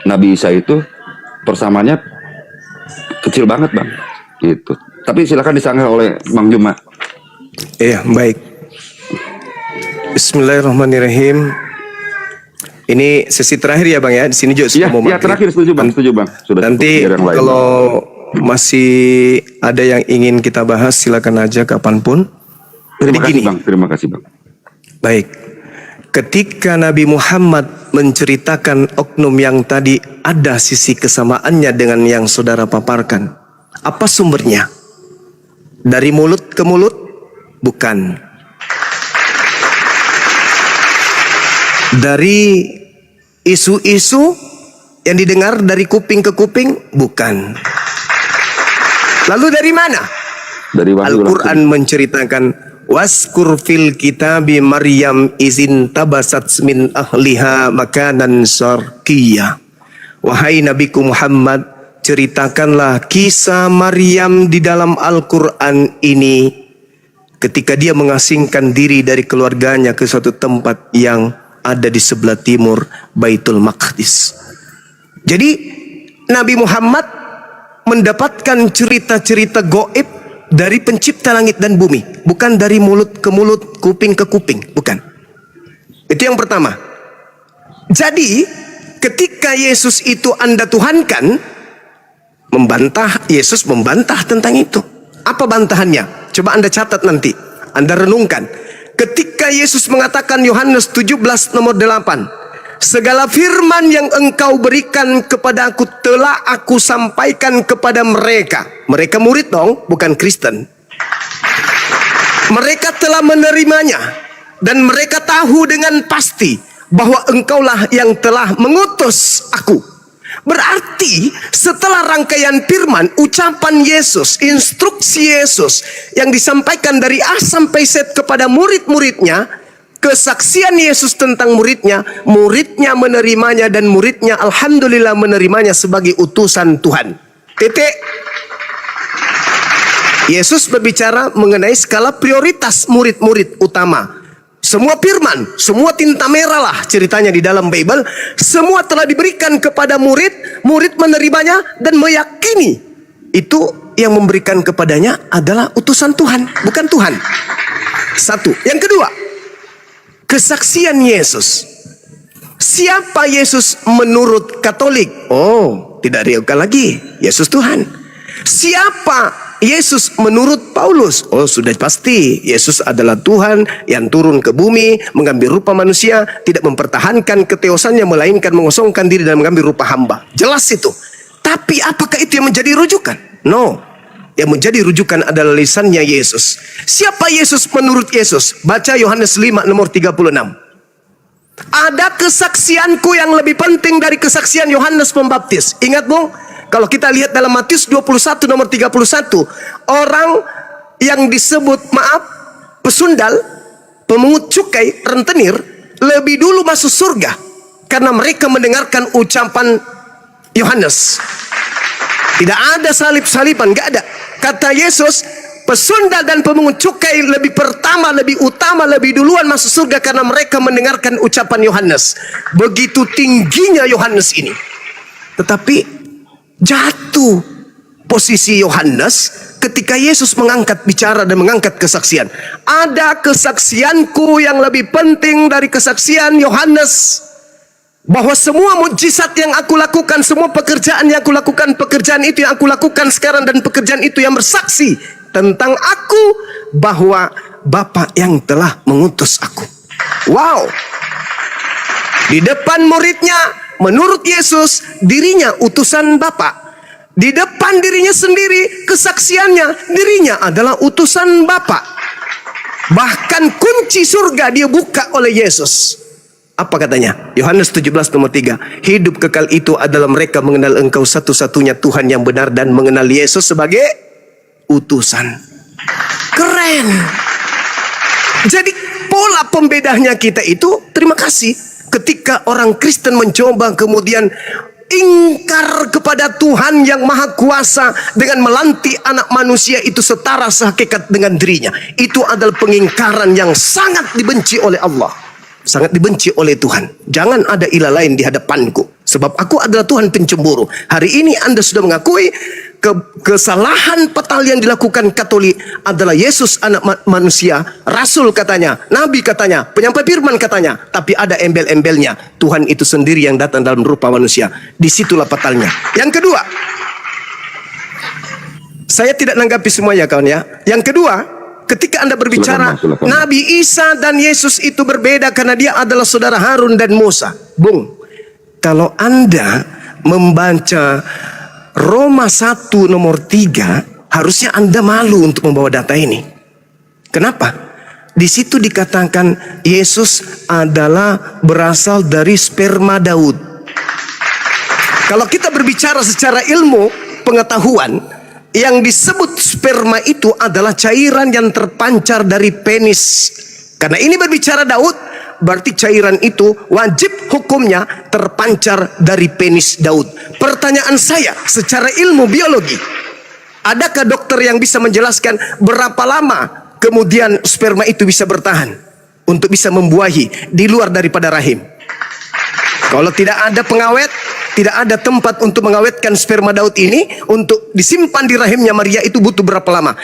Nabi Isa itu persamaannya kecil banget bang, gitu. Tapi silakan disanggah oleh Bang Juma.
Iya, baik. Bismillahirrahmanirrahim. Ini sesi terakhir ya bang ya. Di sini juga sudah mau
Iya,
maghrib.
terakhir setuju bang. Sudah
Nanti
cukup, biar yang lain,
kalau
Bang.
masih ada yang ingin kita bahas, silakan aja kapanpun.
Terima
Jadi
kasih
gini.
bang. Terima kasih bang.
Baik. Ketika Nabi Muhammad menceritakan oknum yang tadi ada sisi kesamaannya dengan yang saudara paparkan. Apa sumbernya? Dari mulut ke mulut? Bukan. Dari isu-isu yang didengar dari kuping ke kuping? Bukan. Lalu dari mana?
Dari wahyu
Al-Quran menceritakan waskur fil kitabi Maryam izin tabasat min ahliha makanan syarqiyah. Wahai Nabiku Muhammad, ceritakanlah kisah Maryam di dalam Al-Quran ini ketika dia mengasingkan diri dari keluarganya ke suatu tempat yang ada di sebelah timur Baitul Maqdis. Jadi Nabi Muhammad mendapatkan cerita-cerita gaib dari pencipta langit dan bumi, bukan dari mulut ke mulut, kuping ke kuping, bukan. Itu yang pertama. Jadi, ketika Yesus itu Anda tuhankan, Yesus membantah tentang itu. Apa bantahannya? Coba Anda catat nanti, Anda renungkan. Ketika Yesus mengatakan Yohanes 17 nomor 8, segala firman yang engkau berikan kepada aku telah aku sampaikan kepada mereka. Mereka murid dong, bukan Kristen. Mereka telah menerimanya dan mereka tahu dengan pasti bahwa engkaulah yang telah mengutus aku. Berarti setelah rangkaian firman, ucapan Yesus, instruksi Yesus yang disampaikan dari A sampai Z kepada murid-muridnya, kesaksian Yesus tentang muridnya menerimanya dan muridnya alhamdulillah menerimanya sebagai utusan Tuhan. Titik. Yesus berbicara mengenai skala prioritas murid-murid utama. Semua firman, semua tinta merah lah ceritanya di dalam Bible, semua telah diberikan kepada murid, murid menerimanya dan meyakini itu yang memberikan kepadanya adalah utusan Tuhan, bukan Tuhan. Satu. Yang kedua, kesaksian Yesus. Siapa Yesus menurut Katolik? Oh, tidak diragukan lagi, Yesus Tuhan. Siapa Yesus menurut Paulus? Oh, sudah pasti Yesus adalah Tuhan yang turun ke bumi, mengambil rupa manusia, tidak mempertahankan keteosannya, melainkan mengosongkan diri dan mengambil rupa hamba. Jelas itu. Tapi apakah itu yang menjadi rujukan? No. Yang menjadi rujukan adalah lisannya Yesus. Siapa Yesus menurut Yesus? Baca Yohanes 5 nomor 36. Ada kesaksianku yang lebih penting dari kesaksian Yohanes Pembaptis. Ingat Bung, kalau kita lihat dalam Matius 21 nomor 31, orang yang disebut, maaf, pesundal, pemungut cukai, rentenir, lebih dulu masuk surga karena mereka mendengarkan ucapan Yohanes. Tidak ada salib-saliban, nggak ada. Kata Yesus, pesundal dan pemungut cukai lebih pertama, lebih utama, lebih duluan masuk surga karena mereka mendengarkan ucapan Yohanes. Begitu tingginya Yohanes ini. Tetapi jatuh posisi Yohanes ketika Yesus mengangkat bicara dan mengangkat kesaksian. Ada kesaksianku yang lebih penting dari kesaksian Yohanes. Bahwa semua mukjizat yang aku lakukan, semua pekerjaan yang aku lakukan, pekerjaan itu yang aku lakukan sekarang, dan pekerjaan itu yang bersaksi tentang aku bahwa Bapa yang telah mengutus aku. Wow. Di depan muridnya, menurut Yesus, dirinya utusan Bapa. Di depan dirinya sendiri, kesaksiannya, dirinya adalah utusan Bapa. Bahkan kunci surga dia buka oleh Yesus. Apa katanya? Yohanes 17 nomor 3. Hidup kekal itu adalah mereka mengenal Engkau satu-satunya Tuhan yang benar dan mengenal Yesus sebagai utusan. Keren. Jadi pola pembedanya kita itu, terima kasih, ketika orang Kristen mencoba kemudian ingkar kepada Tuhan yang maha kuasa dengan melantik anak manusia itu setara sehakikat dengan dirinya, itu adalah pengingkaran yang sangat dibenci oleh Allah, sangat dibenci oleh Tuhan. Jangan ada ilah lain di hadapanku, sebab aku adalah Tuhan pencemburu. Hari ini Anda sudah mengakui kesalahan fatal yang dilakukan Katolik adalah Yesus anak manusia, Rasul katanya, Nabi katanya, penyampai firman katanya, tapi ada embel-embelnya. Tuhan itu sendiri yang datang dalam rupa manusia. Disitulah fatalnya. Yang kedua, saya tidak nanggapi semuanya kawan ya. Yang kedua, ketika Anda berbicara
silakan.
Nabi Isa dan Yesus itu berbeda karena dia adalah saudara Harun dan Musa. Bung, kalau Anda membaca Roma 1 nomor 3, harusnya Anda malu untuk membawa data ini. Kenapa? Di situ dikatakan Yesus adalah berasal dari sperma Daud. Kalau kita berbicara secara ilmu pengetahuan, yang disebut sperma itu adalah cairan yang terpancar dari penis. Karena ini berbicara Daud, berarti cairan itu wajib hukumnya terpancar dari penis Daud. Pertanyaan saya secara ilmu biologi, adakah dokter yang bisa menjelaskan berapa lama kemudian sperma itu bisa bertahan untuk bisa membuahi di luar daripada rahim? Kalau tidak ada pengawet, tidak ada tempat untuk mengawetkan sperma Daud ini untuk disimpan di rahimnya Maria, itu butuh berapa lama?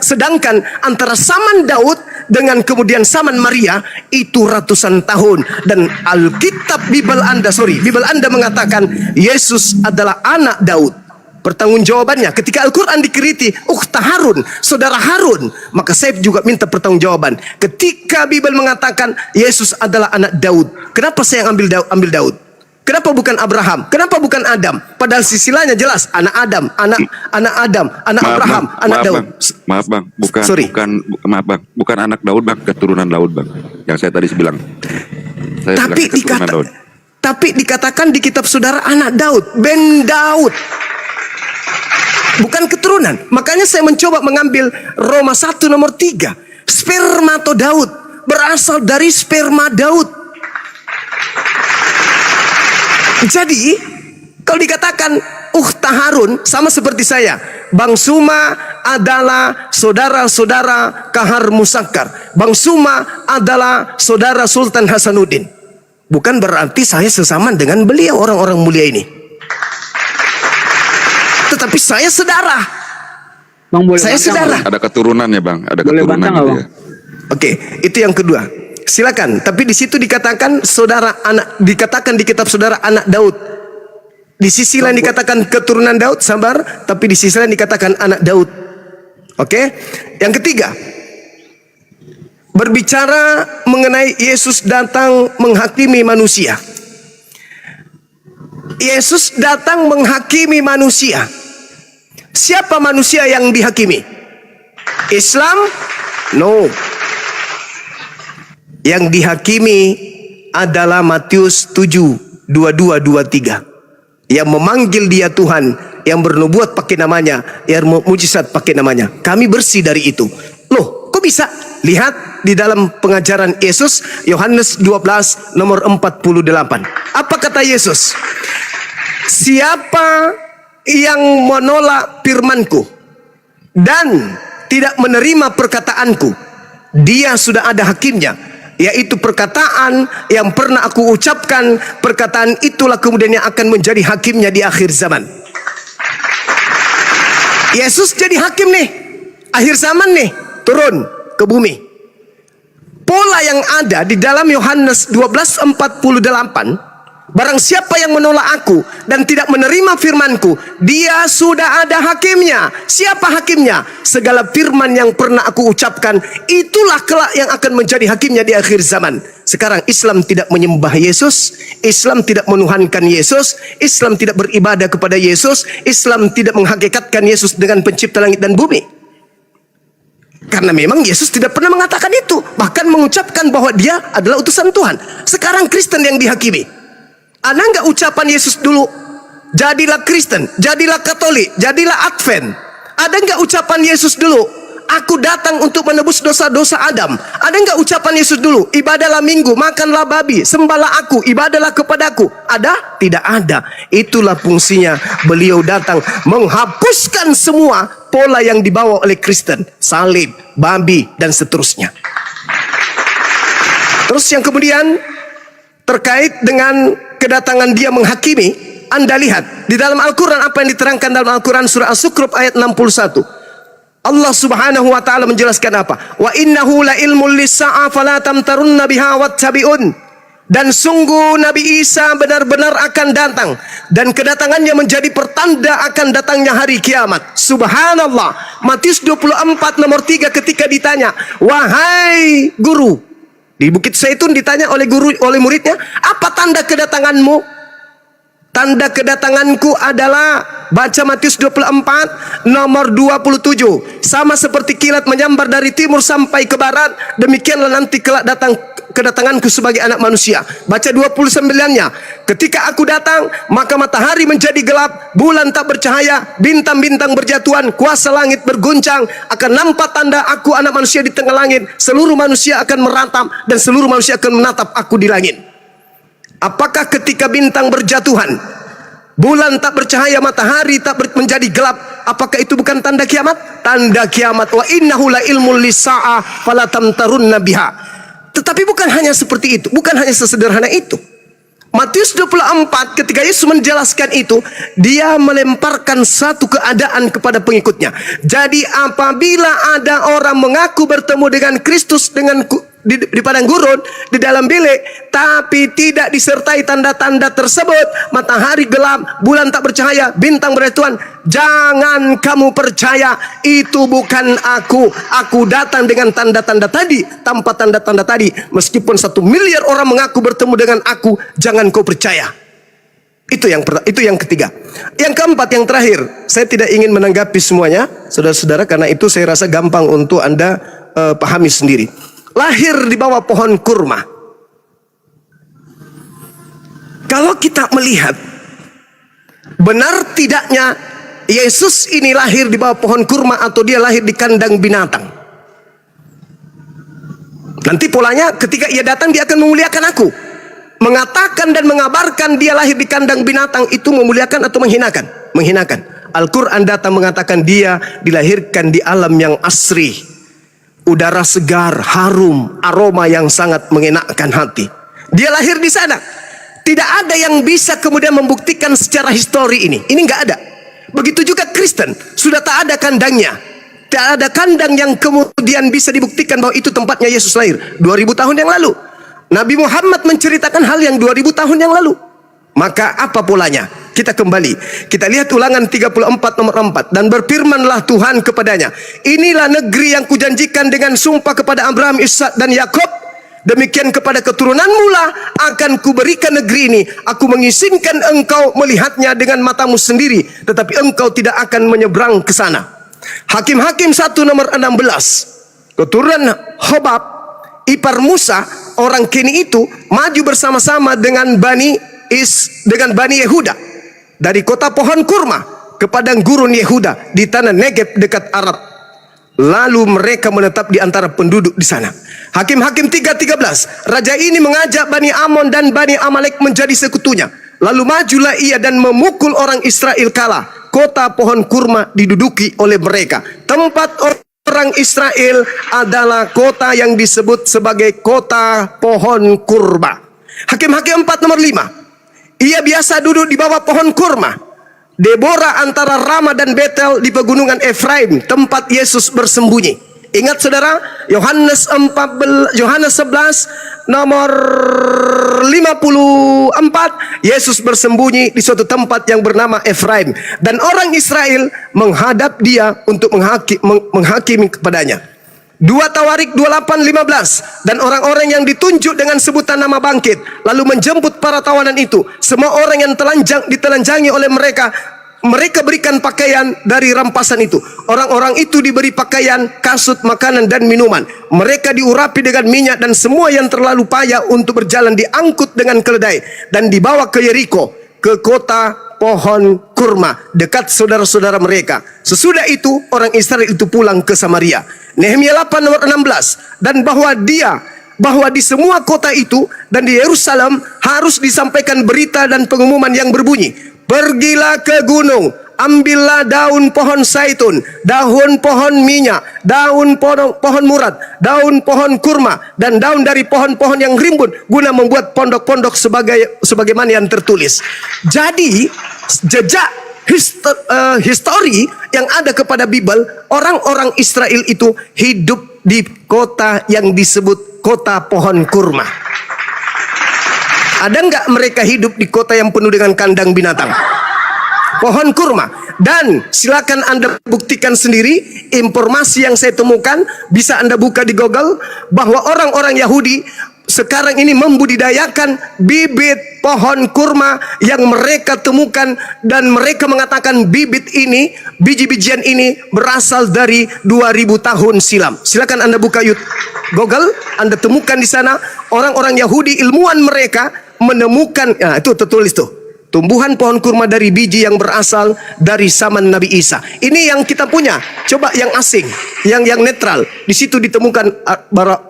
Sedangkan antara zaman Daud dengan kemudian zaman Maria itu ratusan tahun. Dan Alkitab Bible Anda mengatakan Yesus adalah anak Daud. Pertanggungjawabannya ketika Al-Quran dikriti Harun, saudara Harun, maka saya juga minta pertanggungjawaban. Ketika Bible mengatakan Yesus adalah anak Daud, kenapa saya ambil Daud? Kenapa bukan Abraham? Kenapa bukan Adam? Padahal silsilahnya jelas, anak Adam, anak Abraham, anak Daud.
Maaf bang, bukan anak Daud bang, keturunan Daud bang. Yang saya tadi bilang.
Tapi dikatakan di kitab saudara anak Daud, ben Daud. Bukan keturunan. Makanya saya mencoba mengambil Roma 1 nomor 3. Spermato Daud, berasal dari sperma Daud. Jadi kalau dikatakan Harun, sama seperti saya, Bang Suma adalah saudara-saudara Kahar Musakkar, Bang Suma adalah saudara Sultan Hasanuddin. Bukan berarti saya sesama dengan beliau, orang-orang mulia ini. Tetapi saya saudara.
Bang, boleh
saya saudara.
Ada keturunannya bang, ada
boleh
keturunan
bantah nggak,
gitu
Bang?
ya.
Oke, itu yang kedua. Silakan. Tapi di situ dikatakan saudara anak, dikatakan di kitab saudara anak Daud. Di sisi lain dikatakan keturunan Daud, sabar. Tapi di sisi lain dikatakan anak Daud. Oke. Yang ketiga, berbicara mengenai Yesus datang menghakimi manusia. Yesus datang menghakimi manusia. Siapa manusia yang dihakimi? Islam? No. Yang dihakimi adalah Matius 7, 22-23. Yang memanggil dia Tuhan, yang bernubuat pakai namanya, yang mujizat pakai namanya. Kami bersih dari itu. Loh, kok bisa? Lihat di dalam pengajaran Yesus, Yohanes 12 nomor 48. Apa kata Yesus? Siapa yang menolak firmanku dan tidak menerima perkataanku, dia sudah ada hakimnya, yaitu perkataan yang pernah aku ucapkan. Perkataan itulah kemudian yang akan menjadi hakimnya di akhir zaman. Yesus jadi hakim nih, akhir zaman nih, turun ke bumi. Pola yang ada di dalam Yohanes 12:48, barang siapa yang menolak aku dan tidak menerima firmanku, dia sudah ada hakimnya. Siapa hakimnya? Segala firman yang pernah aku ucapkan, itulah kelak yang akan menjadi hakimnya di akhir zaman. Sekarang Islam tidak menyembah Yesus, Islam tidak menuhankan Yesus, Islam tidak beribadah kepada Yesus, Islam tidak menghakikatkan Yesus dengan pencipta langit dan bumi. Karena memang Yesus tidak pernah mengatakan itu, bahkan mengucapkan bahwa dia adalah utusan Tuhan. Sekarang Kristen yang dihakimi. Ada nggak ucapan Yesus dulu? Jadilah Kristen, jadilah Katolik, jadilah Advent. Ada nggak ucapan Yesus dulu? Aku datang untuk menebus dosa-dosa Adam. Ada nggak ucapan Yesus dulu? Ibadahlah minggu, makanlah babi, sembahlah aku, ibadahlah kepadaku. Ada? Tidak ada. Itulah fungsinya. Beliau datang menghapuskan semua pola yang dibawa oleh Kristen, salib, babi, dan seterusnya. Terus yang kemudian terkait dengan kedatangan dia menghakimi, Anda lihat di dalam Al-Quran apa yang diterangkan dalam Al-Quran surah As-Zukhruf ayat 61. Allah Subhanahu wa taala menjelaskan apa? Wa innahu la ilmul lis-sa'a fala tamtarunna biha wattabi'un. Dan sungguh Nabi Isa benar-benar akan datang, dan kedatangannya menjadi pertanda akan datangnya hari kiamat. Subhanallah. Matius 24 nomor 3 ketika ditanya, "Wahai guru," di Bukit Zaitun ditanya oleh guru, oleh muridnya, "Apa tanda kedatanganmu?" Tanda kedatanganku adalah, baca Matius 24 nomor 27, sama seperti kilat menyambar dari timur sampai ke barat, demikianlah nanti kelak datang kedatanganku sebagai anak manusia. Baca 29-nya, ketika aku datang maka matahari menjadi gelap, bulan tak bercahaya, bintang-bintang berjatuhan, kuasa langit berguncang, akan nampak tanda aku anak manusia di tengah langit, seluruh manusia akan meratap dan seluruh manusia akan menatap aku di langit. Apakah ketika bintang berjatuhan, bulan tak bercahaya, matahari tak menjadi gelap, apakah itu bukan tanda kiamat? Tanda kiamat. Wa innahu la ilmul lisa'a fala tamtarunna biha. Tetapi bukan hanya seperti itu, bukan hanya sesederhana itu. Matius 24 ketika Yesus menjelaskan itu, dia melemparkan satu keadaan kepada pengikutnya. Jadi apabila ada orang mengaku bertemu dengan Kristus di padang gurun, di dalam bilik, tapi tidak disertai tanda-tanda tersebut, matahari gelap, bulan tak bercahaya, bintang berjatuhan, jangan kamu percaya, itu bukan aku. Aku datang dengan tanda-tanda tadi, tanpa tanda-tanda tadi. Meskipun 1 miliar orang mengaku bertemu dengan aku, jangan kau percaya. Itu yang ketiga. Yang keempat, yang terakhir, saya tidak ingin menanggapi semuanya, saudara-saudara, karena itu saya rasa gampang untuk Anda pahami sendiri. Lahir di bawah pohon kurma. Kalau kita melihat benar tidaknya Yesus ini lahir di bawah pohon kurma atau dia lahir di kandang binatang, nanti polanya ketika ia datang dia akan memuliakan aku. Mengatakan dan mengabarkan dia lahir di kandang binatang itu memuliakan atau menghinakan? Menghinakan. Al-Quran datang mengatakan dia dilahirkan di alam yang asri, udara segar, harum, aroma yang sangat mengenakkan hati. Dia lahir di sana. Tidak ada yang bisa kemudian membuktikan secara histori ini. Ini nggak ada. Begitu juga Kristen, sudah tak ada kandangnya. Tak ada kandang yang kemudian bisa dibuktikan bahwa itu tempatnya Yesus lahir 2000 tahun yang lalu. Nabi Muhammad menceritakan hal yang 2000 tahun yang lalu. Maka apa polanya? Kita kembali, kita lihat Ulangan 34 nomor 4. Dan berfirmanlah Tuhan kepadanya, inilah negeri yang kujanjikan dengan sumpah kepada Abraham, Ishak dan Yakub. Demikian kepada keturunanmu lah akan kuberikan negeri ini. Aku mengizinkan engkau melihatnya dengan matamu sendiri, tetapi engkau tidak akan menyeberang ke sana. Hakim-Hakim 1 nomor 16. Keturunan Hobab, ipar Musa, orang Keni itu maju bersama-sama dengan Bani Yehuda dari kota pohon kurma. ke padang gurun Yehuda di tanah Negeb dekat Arab. Lalu mereka menetap di antara penduduk di sana. Hakim-Hakim 3:13. Raja ini mengajak Bani Amon dan Bani Amalek menjadi sekutunya. Lalu majulah ia dan memukul orang Israel kalah. Kota pohon kurma diduduki oleh mereka. Tempat orang Israel adalah kota yang disebut sebagai kota pohon kurma. Hakim-Hakim 4 nomor 5. Ia biasa duduk di bawah pohon kurma. Deborah antara Rama dan Betel di pegunungan Efraim, tempat Yesus bersembunyi. Ingat saudara, Yohanes 11 nomor 54, Yesus bersembunyi di suatu tempat yang bernama Efraim, dan orang Israel menghadap dia untuk menghakimi kepadanya. 2 Tawarik 28:15. Dan orang-orang yang ditunjuk dengan sebutan nama bangkit lalu menjemput para tawanan itu. Semua orang yang ditelanjangi oleh mereka berikan pakaian dari rampasan itu. Orang-orang itu diberi pakaian, kasut, makanan dan minuman. Mereka diurapi dengan minyak, dan semua yang terlalu payah untuk berjalan diangkut dengan keledai dan dibawa ke Yeriko, ke kota pohon kurma dekat saudara-saudara mereka. Sesudah itu orang Israel itu pulang ke Samaria. Nehemia 8 nomor 16. Dan bahwa di semua kota itu dan di Yerusalem harus disampaikan berita dan pengumuman yang berbunyi, pergilah ke gunung, ambillah daun pohon zaitun, daun pohon minyak, daun pohon murad, daun pohon kurma, dan daun dari pohon-pohon yang rimbun, guna membuat pondok-pondok sebagaimana yang tertulis. Jadi jejak histori yang ada kepada Bible, orang-orang Israel itu hidup di kota yang disebut kota pohon kurma. Ada nggak mereka hidup di kota yang penuh dengan kandang binatang? Pohon kurma. Dan silakan Anda buktikan sendiri, informasi yang saya temukan bisa Anda buka di Google, bahwa orang-orang Yahudi sekarang ini membudidayakan bibit pohon kurma yang mereka temukan, dan mereka mengatakan biji-bijian ini berasal dari 2000 tahun silam. Silakan Anda buka Google, Anda temukan di sana orang-orang Yahudi, ilmuwan mereka menemukan, itu tertulis tuh, tumbuhan pohon kurma dari biji yang berasal dari zaman Nabi Isa. Ini yang kita punya. Coba yang asing, yang netral. Di situ ditemukan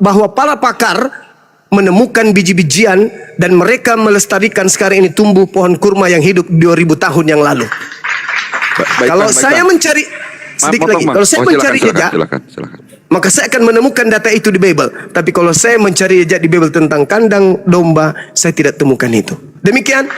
bahwa para pakar menemukan biji-bijian, dan mereka melestarikan sekarang ini tumbuh pohon kurma yang hidup 2000 tahun yang lalu. Kalau saya mencari sedikit lagi, kalau saya mencari jejak, maka saya akan menemukan data itu di Bible. Tapi kalau saya mencari jejak di Bible tentang kandang domba, saya tidak temukan itu. Demikian.